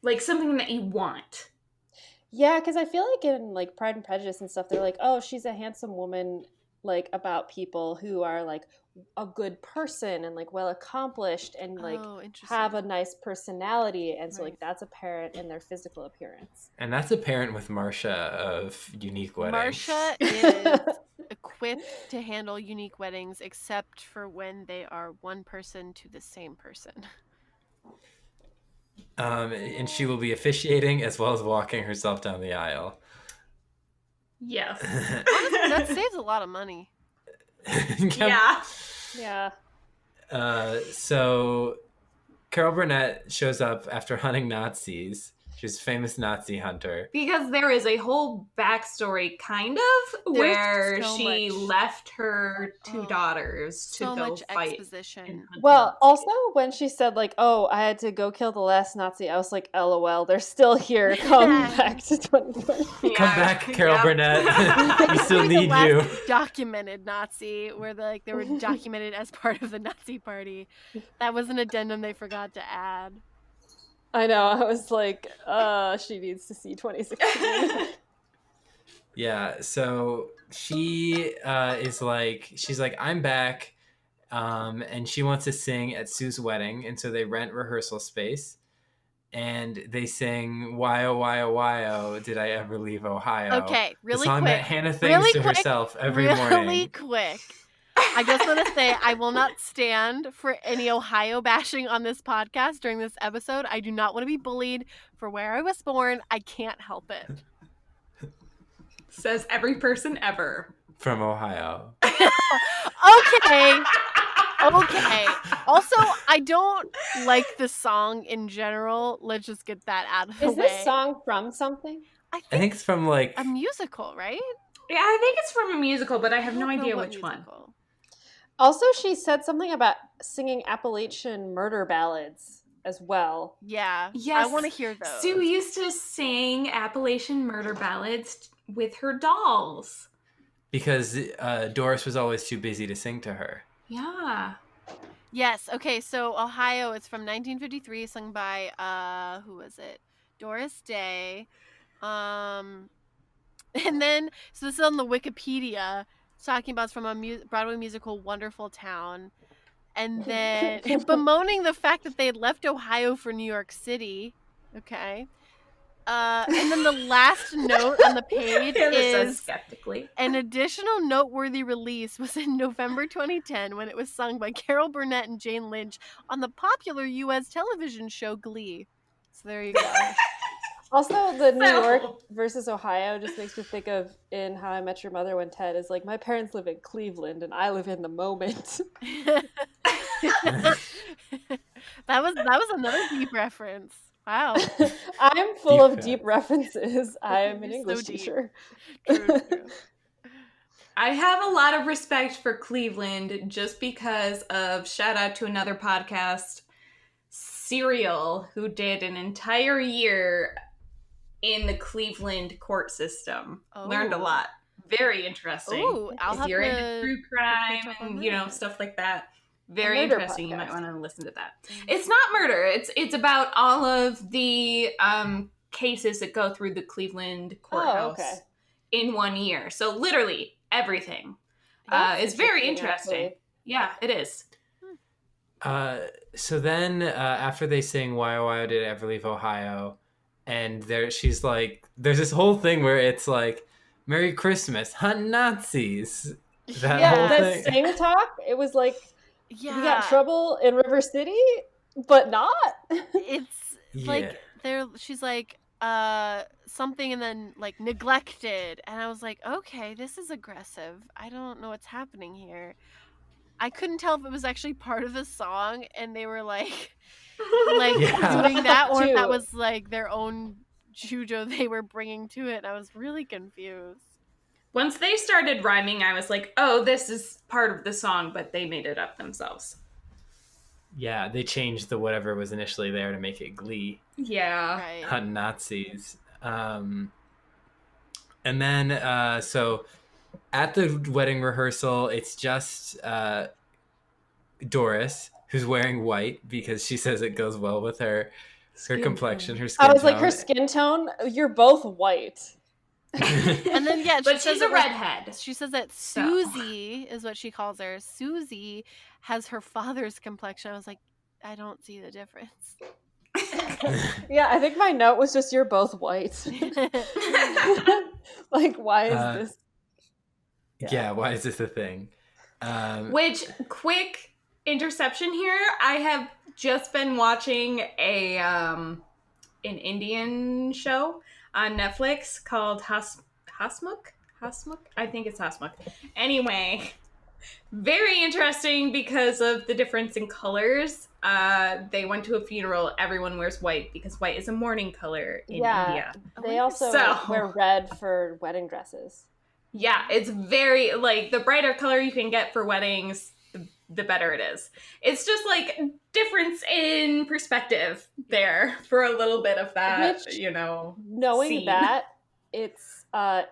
Like something that you want. Yeah, because I feel like in like Pride and Prejudice and stuff, they're like, oh, she's a handsome woman, like about people who are like a good person and like well accomplished and like have a nice personality, and so like that's apparent in their physical appearance. And that's apparent with Marcia of Unique Weddings. Marcia is equipped to handle unique weddings, except for when they are one person to the same person. And she will be officiating as well as walking herself down the aisle. Yes. Honestly, that saves a lot of money. Yeah. So Carol Burnett shows up after hunting Nazis. She's a famous Nazi hunter. Because there is a whole backstory, kind of, where she left her two daughters to go fight. Exposition. Well, also when she said like, "Oh, I had to go kill the last Nazi," I was like, "LOL, they're still here. Come back to 2020. Come back, Carol Burnett. We still need you." Documented Nazi, where they were documented as part of the Nazi party. That was an addendum they forgot to add. I know. I was like, she needs to see 2016. Yeah. So she she's like, I'm back. And she wants to sing at Sue's wedding. And so they rent rehearsal space. And they sing, "Why, oh, why, oh, why, oh, did I ever leave Ohio?" Okay, really quick. The song quick. that Hannah sings to herself every morning. Really quick. I just want to say I will not stand for any Ohio bashing on this podcast during this episode. I do not want to be bullied for where I was born. I can't help it. Says every person ever. From Ohio. Okay. Also, I don't like the song in general. Let's just get that out of the way. Is this song from something? I I think it's from like a musical, right? Yeah, I think it's from a musical, but I have no don't know idea what which one. musical. Also, she said something about singing Appalachian murder ballads as well. Yeah. Yes. I want to hear those. Sue used to sing Appalachian murder ballads with her dolls. because Doris was always too busy to sing to her. Yeah. Yes. Okay. So Ohio, it's from 1953, sung by who was it? Doris Day. And then so this is on the Wikipedia. It's talking about it's from a Broadway musical, Wonderful Town, and then bemoaning the fact that they had left Ohio for New York City. Okay. And then the last note on the page is skeptically. an additional noteworthy release was in November 2010 when it was sung by Carol Burnett and Jane Lynch on the popular U.S. television show Glee. So there you go. Also, the New York versus Ohio just makes me think of in How I Met Your Mother when Ted is like, my parents live in Cleveland and I live in the moment. That was another deep reference. Wow. I'm full Deep of cut. deep references. I am an You're so English deep. teacher. True. I have a lot of respect for Cleveland just because of, shout out to another podcast, Serial, who did an entire year in the Cleveland court system. Oh. Learned a lot. Very interesting. Ooh, I'll If have you're to into true catch crime up on and, that. stuff like that. Very A murder interesting. You might podcast. want to listen to that. It's not murder. It's about all of the cases that go through the Cleveland courthouse okay. in 1 year. So literally everything. That's It's very interesting, interesting. Yeah, it is. So then after they sing Why Oh Why Did I Ever Leave Ohio, and she's like, there's this whole thing where it's like, Merry Christmas, hunt Nazis. That Yeah, whole that thing. sing talk, it was like, Yeah. we got trouble in River City, but not. It's like she's like something and then like neglected, and I was like, okay, this is aggressive. I don't know what's happening here. I couldn't tell if it was actually part of the song and they were like Yeah. doing that, or if Too. that was like their own jujo they were bringing to it. I was really confused. Once they started rhyming, I was like, oh, this is part of the song, but they made it up themselves. Yeah, they changed the whatever was initially there to make it Glee. Yeah. Right. Hunt Nazis. And then, so at the wedding rehearsal, it's just Doris, who's wearing white because she says it goes well with her Skin complexion, tone. her skin I was like, tone. her skin tone, you're both white. And then But she says she's a that redhead. She says that So. Susie is what she calls her. Susie has her father's complexion. I was like, I don't see the difference. Yeah, I think my note was just, you're both white. Like, why is this? Yeah, why is this a thing? Which, quick interception here, I have just been watching an Indian show on Netflix called Hasmukh? I think it's Hasmukh. Anyway, very interesting because of the difference in colors. They went to a funeral. Everyone wears white because white is a mourning color in India. They also wear red for wedding dresses. Yeah, it's very, like, the brighter color you can get for weddings, the better it is. It's just, like, difference in perspective there for a little bit of that, Which, Knowing scene. That, it's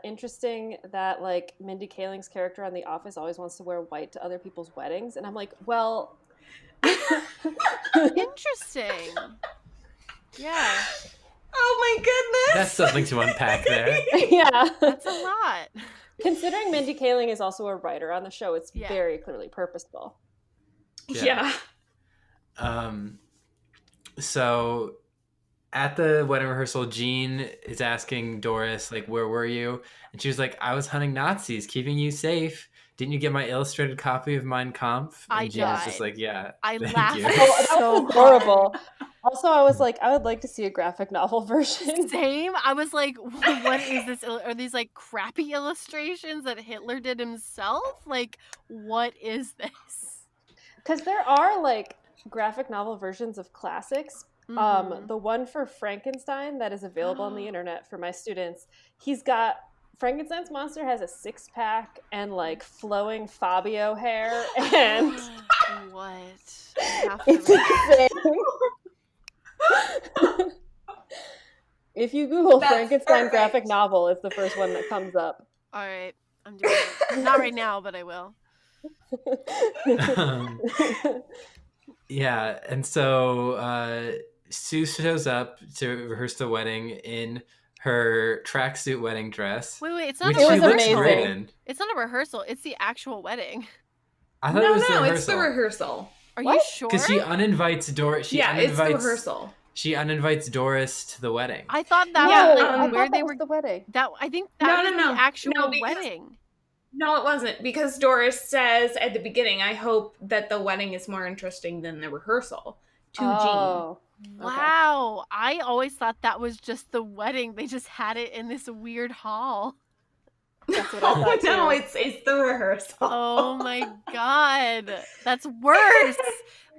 interesting that, like, Mindy Kaling's character on The Office always wants to wear white to other people's weddings. And I'm like, well... Interesting. Yeah. Oh my goodness! That's something to unpack there. Yeah. That's a lot. Considering Mindy Kaling is also a writer on the show, it's Yeah. very clearly purposeful. Yeah. So at the wedding rehearsal, Jean is asking Doris, like, where were you? And she was like, I was hunting Nazis, keeping you safe. didn't you get my illustrated copy of Mein Kampf? I And Gene was died. just like, yeah. I thank laughed. you. Oh, that So was adorable. Also, I was like, I would like to see a graphic novel version. Same. I was like, what is this? Are these like crappy illustrations that Hitler did himself? Like, what is this? Because there are like graphic novel versions of classics. Mhm. The one for Frankenstein that is available on the internet for my students, he's got Frankenstein's monster has a 6-pack and like flowing Fabio hair, and What? I have to it's read that. insane. If you Google That's Frankenstein perfect. graphic novel, it's the first one that comes up. All right, I'm doing it. Not right now, but I will. Yeah, and so Sue shows up to rehearse the wedding in her tracksuit wedding dress, Wait, it's not which a she was looks amazing. great in. It's not a rehearsal. It's the actual wedding. I thought it was the rehearsal. it's the rehearsal. Are you What? sure? Because she uninvites Doris. It's the rehearsal. She uninvites Doris to the wedding. I thought that Yeah, was I like thought where that they was were. the wedding. That I think No, that was no. the actual No, because- wedding. No, it wasn't, because Doris says at the beginning, I hope that the wedding is more interesting than the rehearsal to Oh, okay. Wow, I always thought that was just the wedding. They just had it in this weird hall. That's what Jean. I thought No, too. it's the rehearsal. Oh my god, that's worse.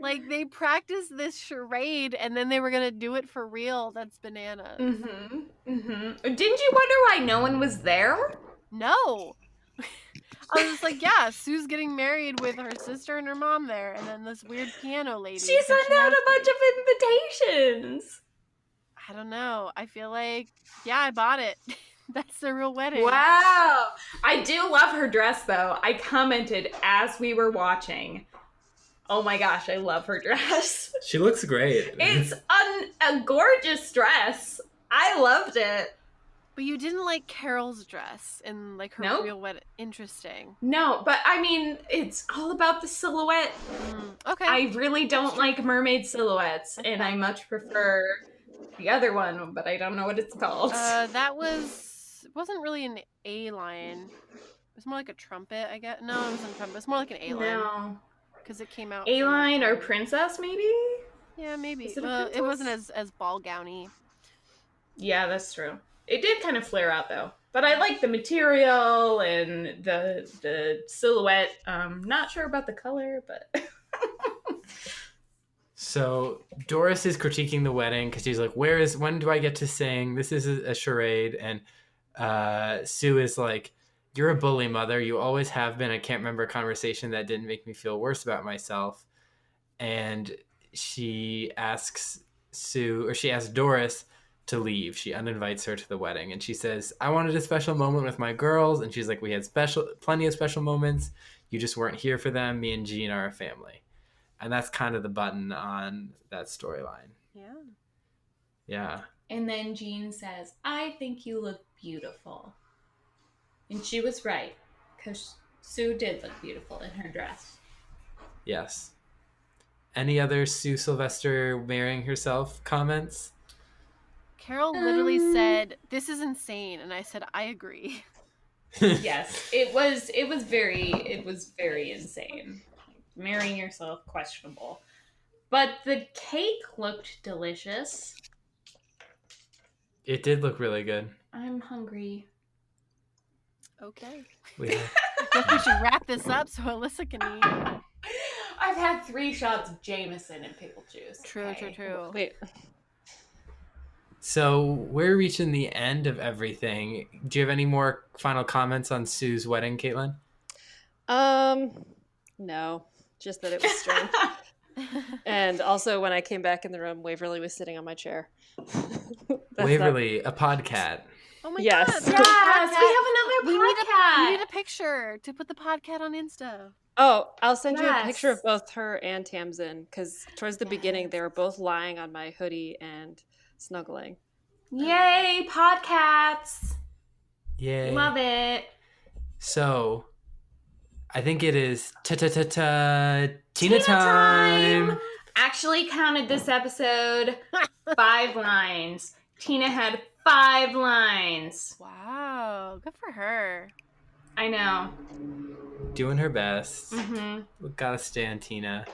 Like they practiced this charade and then they were gonna do it for real. That's bananas. Didn't you wonder why no one was there? No. I was just like, yeah, Sue's getting married with her sister and her mom there, and then this weird piano lady. She because sent out has- a bunch of invitations. I don't know. I feel like, yeah, I bought it. That's the real wedding. Wow. I do love her dress, though. I commented as we were watching. Oh my gosh, I love her dress. She looks great. It's a gorgeous dress. I loved it. But you didn't like Carol's dress and like her Nope. real wedding. Interesting. No, but I mean, it's all about the silhouette. Okay. I really don't like mermaid silhouettes, and I much prefer the other one, but I don't know what it's called. That wasn't really an A-line. It was more like a trumpet, I guess. No, it wasn't a trumpet. It's more like an A-line. No. Because it came out. A-line or princess, maybe? Yeah, maybe. Is it a Well, it princess? wasn't as ball gowny. Yeah, that's true. It did kind of flare out, though. But I like the material and the silhouette. Not sure about the color, but... So Doris is critiquing the wedding because she's like, when do I get to sing? This is a charade. And Sue is like, you're a bully, mother. You always have been. I can't remember a conversation that didn't make me feel worse about myself. And she asks Doris to leave. She uninvites her to the wedding. And she says, I wanted a special moment with my girls. And she's like, we had plenty of special moments. You just weren't here for them. Me and Jean are a family. And that's kind of the button on that storyline. Yeah. Yeah. And then Jean says, I think you look beautiful. And she was right, because Sue did look beautiful in her dress. Yes. Any other Sue Sylvester marrying herself comments? Carol literally said, "This is insane," and I said, "I agree." Yes, it was very insane. Marrying yourself, questionable. But the cake looked delicious. It did look really good. I'm hungry. Okay. We- I think we should wrap this up so Alyssa can eat. I've had 3 shots of Jameson and pickle juice. True. okay? Wait. So we're reaching the end of everything. Do you have any more final comments on Sue's wedding, Caitlin? No. Just that it was strange. And also, when I came back in the room, Waverly was sitting on my chair. That's Waverly, a podcat. Oh my Yes. god. Yes, we have We another need podcast. a picture to put the podcast on Insta. Oh, I'll send you a Yes. picture of both her and Tamsin, because towards the beginning, they were both lying on my hoodie and snuggling. Yay, podcasts. Yay. Love it. So, I think it is Tina time. Actually counted this episode 5 lines. Tina had 5 lines. Wow, good for her. I know. Doing her best. Mm-hmm. We gotta stand Tina.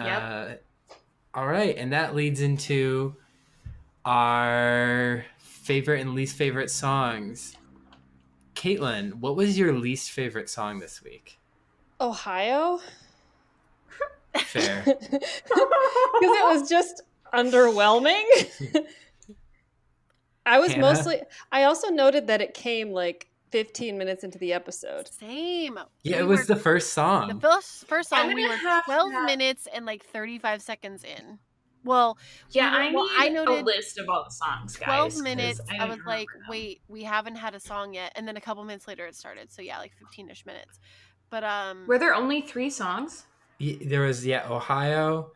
Yep. All right, and that leads into our favorite and least favorite songs. Caitlin, what was your least favorite song this week? Ohio? Fair. Because it was just underwhelming. Hannah? I also noted that it came like 15 minutes into the episode. Same. Yeah, it was the first song. The first I'm song, we gonna were have 12 to- minutes and like 35 seconds in. Well, Yeah, I need noted a list of all the songs, 12 guys. 'cause minutes. I don't was like, remember them. wait, we haven't had a song yet. And then a couple minutes later it started. So yeah, like 15-ish minutes. But Were there only 3 songs? There was, Ohio.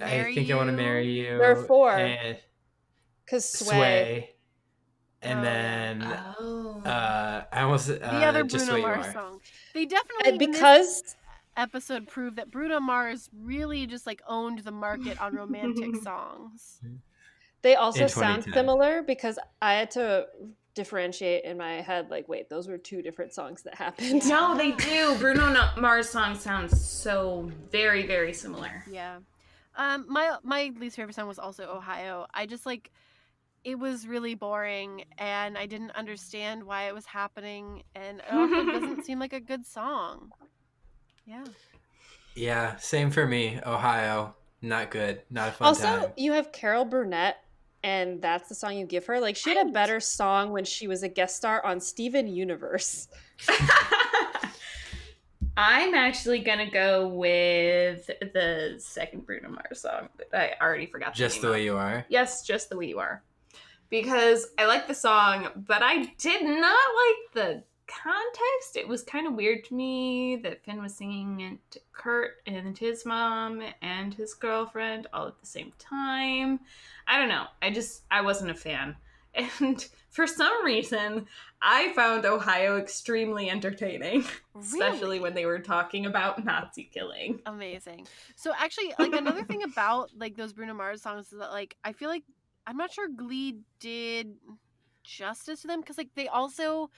I think I want to marry you. There are 4. And Because Sway. And Oh, then Oh. I almost the other Just Bruno the Way You Mars Are. song. They definitely in this because episode proved that Bruno Mars really just like owned the market on romantic songs. they also In sound 2010. similar, because I had to differentiate in my head, like, wait, those were 2 different songs that happened. No, they do. Bruno Mars song sounds so very, very similar. Yeah. My least favorite song was also Ohio. I just like it was really boring and I didn't understand why it was happening, and it also doesn't seem like a good song. Yeah. Yeah, same for me. Ohio, not good. Not a fun Also, time. you have Carol Burnett, and that's the song you give her. Like, she had a better song when she was a guest star on Steven Universe. I'm actually gonna go with the second Bruno Mars song that I already forgot. Just the Way You Are. Yes, Just the Way You Are. Because I like the song, but I did not like the context. It was kind of weird to me that Finn was singing it to Kurt and his mom and his girlfriend all at the same time. I don't know. I wasn't a fan. And for some reason, I found Ohio extremely entertaining, especially when they were talking about Nazi killing. Amazing. So actually, like, another thing about like those Bruno Mars songs is that like I feel like I'm not sure Glee did justice to them, because like they also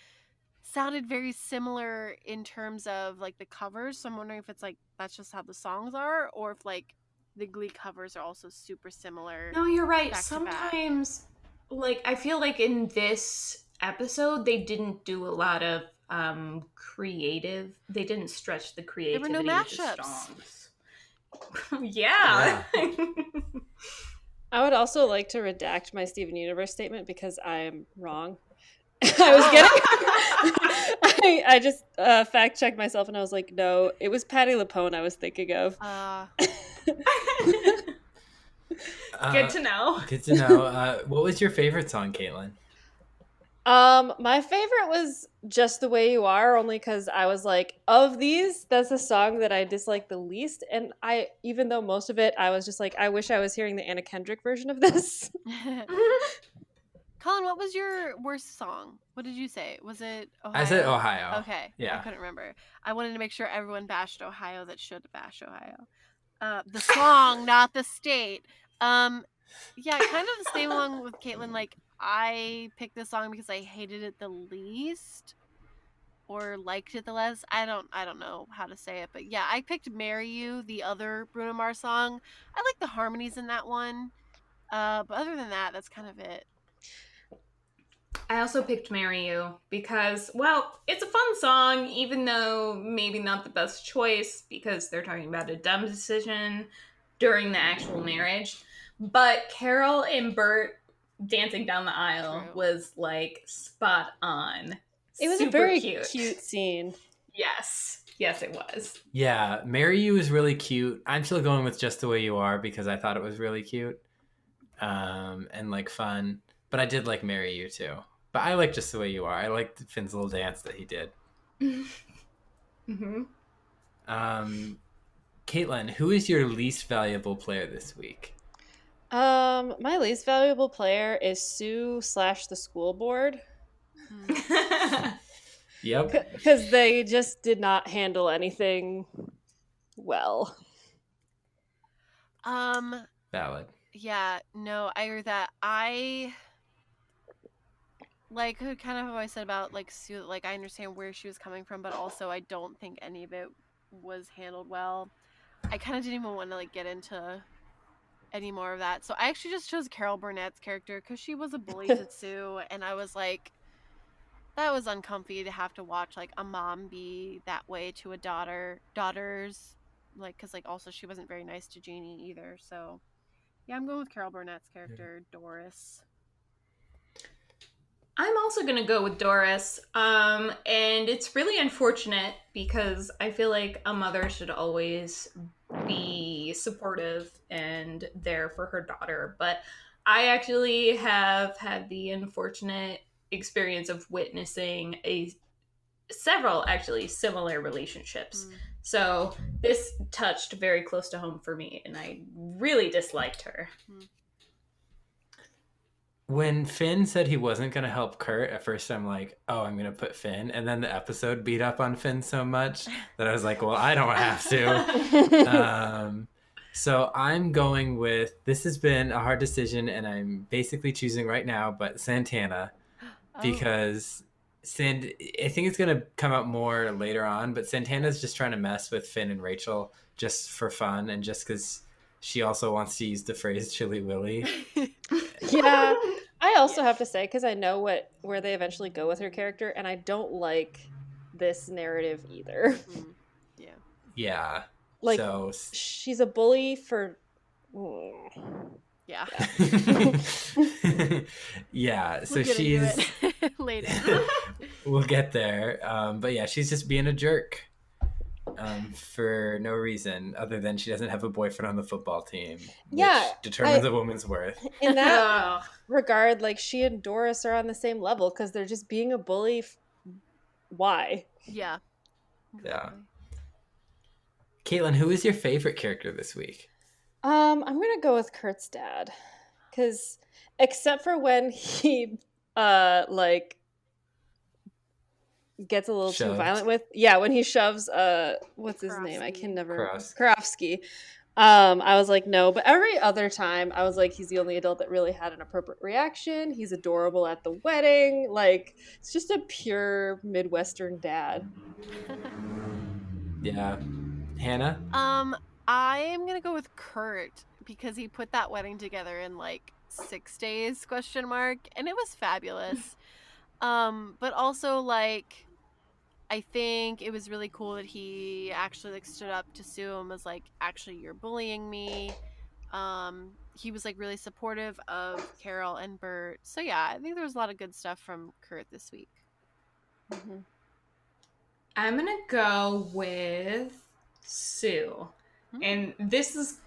sounded very similar in terms of like the covers. So I'm wondering if it's like that's just how the songs are, or if like the Glee covers are also super similar. No, you're right. back to back. Sometimes, like, I feel like in this episode, they didn't do a lot of creative. They didn't stretch the creativity no of the mashups. songs. Yeah. I would also like to redact my Steven Universe statement because I am wrong. I was getting... I just fact-checked myself and I was like, no, it was Patti LuPone I was thinking of. Good to know. Good to know. What was your favorite song, Caitlin? My favorite was Just the Way You Are, only because I was like, of these, that's the song that I dislike the least. And even though most of it, I was just like, I wish I was hearing the Anna Kendrick version of this. Colin, what was your worst song? What did you say? Was it Ohio? I said Ohio. Okay. Yeah. I couldn't remember. I wanted to make sure everyone bashed Ohio that should bash Ohio. The song, not the state. Yeah, kind of the same along with Caitlin. Like, I picked this song because I hated it the least, or liked it the less. I don't know how to say it, but yeah, I picked "Marry You," the other Bruno Mars song. I like the harmonies in that one, but other than that, that's kind of it. I also picked Marry You because, well, it's a fun song, even though maybe not the best choice because they're talking about a dumb decision during the actual marriage. But Carol and Bert dancing down the aisle was like spot on. It was Super a very cute scene. Yes, it was. Yeah, Marry You is really cute. I'm still going with Just the Way You Are because I thought it was really cute and like fun. But I did like Marry You too. But I like Just the Way You Are. I liked Finn's little dance that he did. Mm-hmm. Caitlin, who is your least valuable player this week? My least valuable player is Sue / the school board. Yep. Because they just did not handle anything well. Valid. Yeah, no, I agree with that. like kind of how I said about like Sue, like I understand where she was coming from, but also I don't think any of it was handled well. I kind of didn't even want to like get into any more of that, so I actually just chose Carol Burnett's character because she was a bully to Sue, and I was like, that was uncomfy to have to watch like a mom be that way to a daughter's, like, because like also she wasn't very nice to Jeannie either. So yeah, I'm going with Carol Burnett's character, Doris. I'm also going to go with Doris. And it's really unfortunate because I feel like a mother should always be supportive and there for her daughter. But I actually have had the unfortunate experience of witnessing several actually similar relationships. So this touched very close to home for me, and I really disliked her. When Finn said he wasn't going to help Kurt, at first I'm like, oh, I'm going to put Finn. And then the episode beat up on Finn so much that I was like, well, I don't have to. So I'm going with, this has been a hard decision, and I'm basically choosing right now, but Santana. Because I think it's going to come out more later on, but Santana's just trying to mess with Finn and Rachel just for fun and just because she also wants to use the phrase Chili Willy. Yeah, I also have to say, because I know where they eventually go with her character, and I don't like this narrative either. Yeah. Like, so she's a bully for... Yeah. Yeah, so We'll get she's... into it later. We'll get there. But yeah, she's just being a jerk. For no reason other than she doesn't have a boyfriend on the football team, which determines a woman's worth. In that regard, like, she and Doris are on the same level because they're just being a bully. Why? Yeah. Yeah. Caitlin, who is your favorite character this week? I'm gonna go with Kurt's dad, because except for when he like gets a little too violent with when he shoves what's his name? I can never Karofsky. I was like, no, but every other time I was like, he's the only adult that really had an appropriate reaction. He's adorable at the wedding. Like, it's just a pure Midwestern dad. Yeah. Hannah? I'm gonna go with Kurt because he put that wedding together in like 6 days, ? And it was fabulous. But also, like, I think it was really cool that he actually like stood up to Sue and was like, actually, you're bullying me. He was like really supportive of Carol and Bert. So yeah, I think there was a lot of good stuff from Kurt this week. I'm gonna go with Sue. And this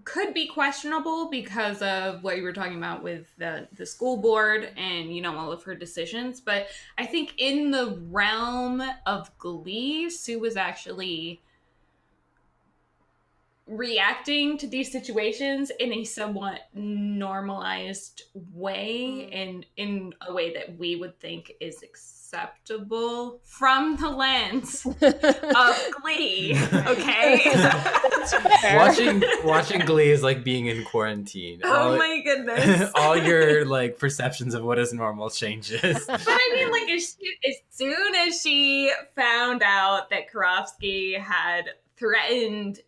could be questionable because of what you were talking about with the school board and, you know, all of her decisions. But I think in the realm of Glee, Sue was actually reacting to these situations in a somewhat normalized way and in a way that we would think is acceptable from the lens of Glee. Okay. Watching Glee is like being in quarantine. My goodness. All your like perceptions of what is normal changes. But I mean, like, as soon as she found out that Karofsky had threatened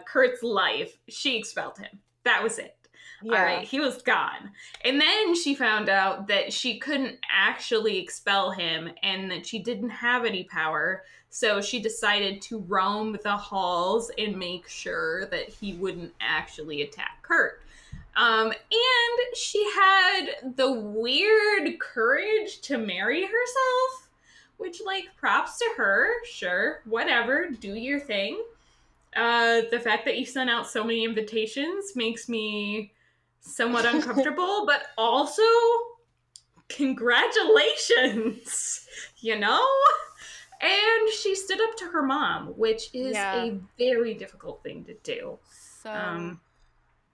Kurt's life, she expelled him. That was it. Yeah. All right, he was gone. And then she found out that she couldn't actually expel him and that she didn't have any power. So she decided to roam the halls and make sure that he wouldn't actually attack Kurt. And she had the weird courage to marry herself, which, like, props to her. Sure, whatever, do your thing. The fact that you sent out so many invitations makes me somewhat uncomfortable, but also congratulations, you know? And she stood up to her mom, which is a very difficult thing to do. So,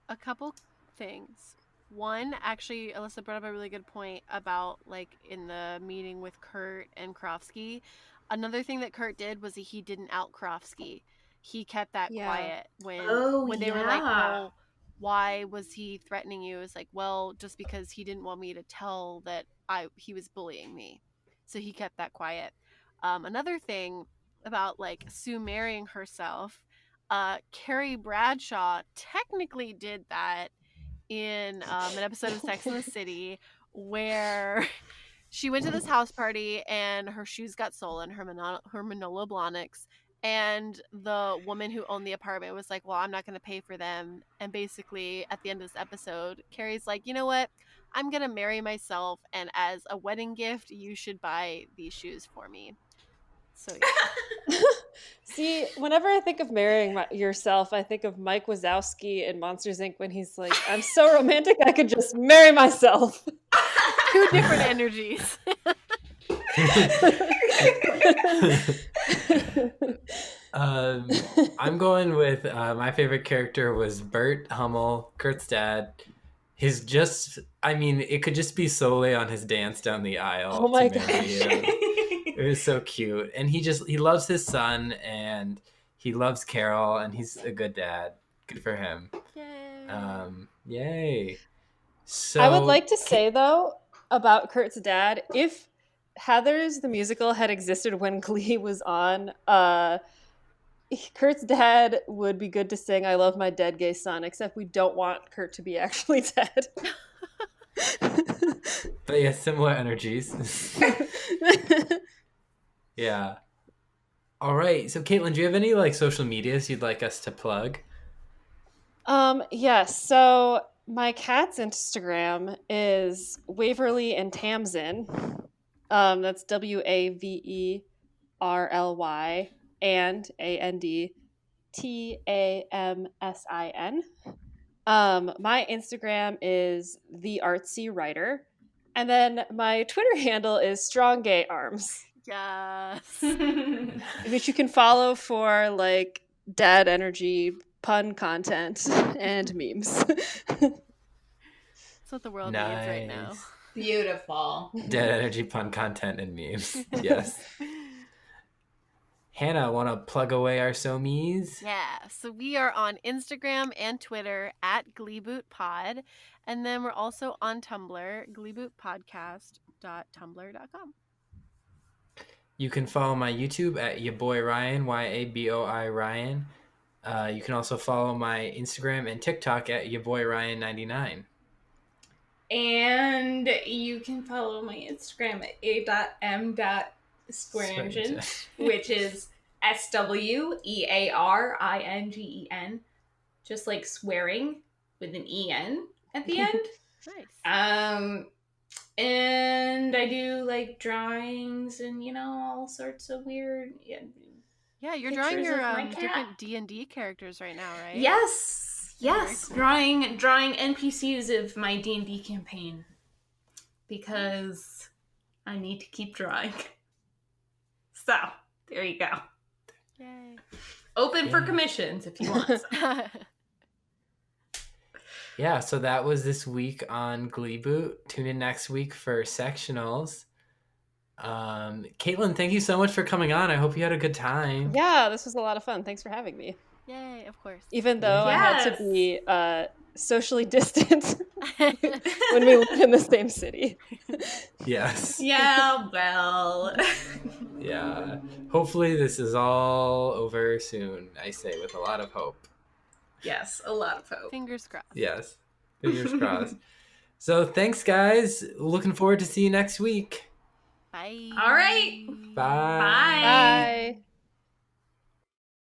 a couple things. One, actually, Alyssa brought up a really good point about, like, in the meeting with Kurt and Karofsky. Another thing that Kurt did was he didn't out Karofsky. He kept that quiet when they were like, well, why was he threatening you? It's like, well, just because he didn't want me to tell that he was bullying me. So he kept that quiet. Another thing about like Sue marrying herself, Carrie Bradshaw technically did that in an episode of Sex and the City where she went to this house party and her shoes got stolen, her Manolo Blahniks, and the woman who owned the apartment was like, well, I'm not going to pay for them. And basically at the end of this episode, Carrie's like, you know what? I'm going to marry myself, and as a wedding gift, you should buy these shoes for me. So yeah. See, whenever I think of marrying yourself, I think of Mike Wazowski in Monsters, Inc. when he's like, I'm so romantic, I could just marry myself. Two different energies. I'm going with my favorite character was Bert Hummel, Kurt's dad. It could just be solely on his dance down the aisle. Oh my gosh. It was so cute. And he loves his son, and he loves Carol, and he's a good dad. Good for him. Yay. Yay. So I would like to say, though, about Kurt's dad, if Heathers the musical had existed when Glee was on, Kurt's dad would be good to sing I Love My Dead Gay Son, except we don't want Kurt to be actually dead. But yeah, similar energies. Yeah. All right. So Caitlin, do you have any like social medias you'd like us to plug? Yes. So my cat's Instagram is Waverly and Tamsin. That's WAVERLY and ANDTAMSIN. My Instagram is The Artsy Writer. And then my Twitter handle is Strong Gay Arms. Yes. Which you can follow for like dad energy, pun content, and memes. That's what the world needs right now. Beautiful. Dead energy, pun content, and memes. Yes. Hannah, want to plug away our somies? Yeah, so we are on Instagram and Twitter at Gleeboot Pod, and then we're also on Tumblr, gleebootpodcast.tumblr.com. You can follow my YouTube at yaboy Ryan, YABOI Ryan. You can also follow my Instagram and TikTok at yaboyryan99. And you can follow my Instagram at a.m.swearingen, which is SWEARINGEN, just like swearing with an EN at the end. Nice. And I do like drawings and all sorts of weird. Yeah, you're drawing pictures your of my different D&D characters right now, right? Yes. Cool. Drawing NPCs of my D&D campaign because I need to keep drawing. So there you go. Yay. Open for commissions if you want some. Yeah, so that was this week on Gleeboot. Tune in next week for sectionals. Caitlin, thank you so much for coming on. I hope you had a good time. Yeah, this was a lot of fun. Thanks for having me. Yay, of course. Even though I had Yes. to be socially distant when we lived in the same city. Yes. Yeah, well. Yeah. Hopefully this is all over soon, I say with a lot of hope. Yes, a lot of hope. Fingers crossed. Yes. Fingers crossed. So thanks, guys. Looking forward to see you next week. Bye. All right. Bye. Bye. Bye.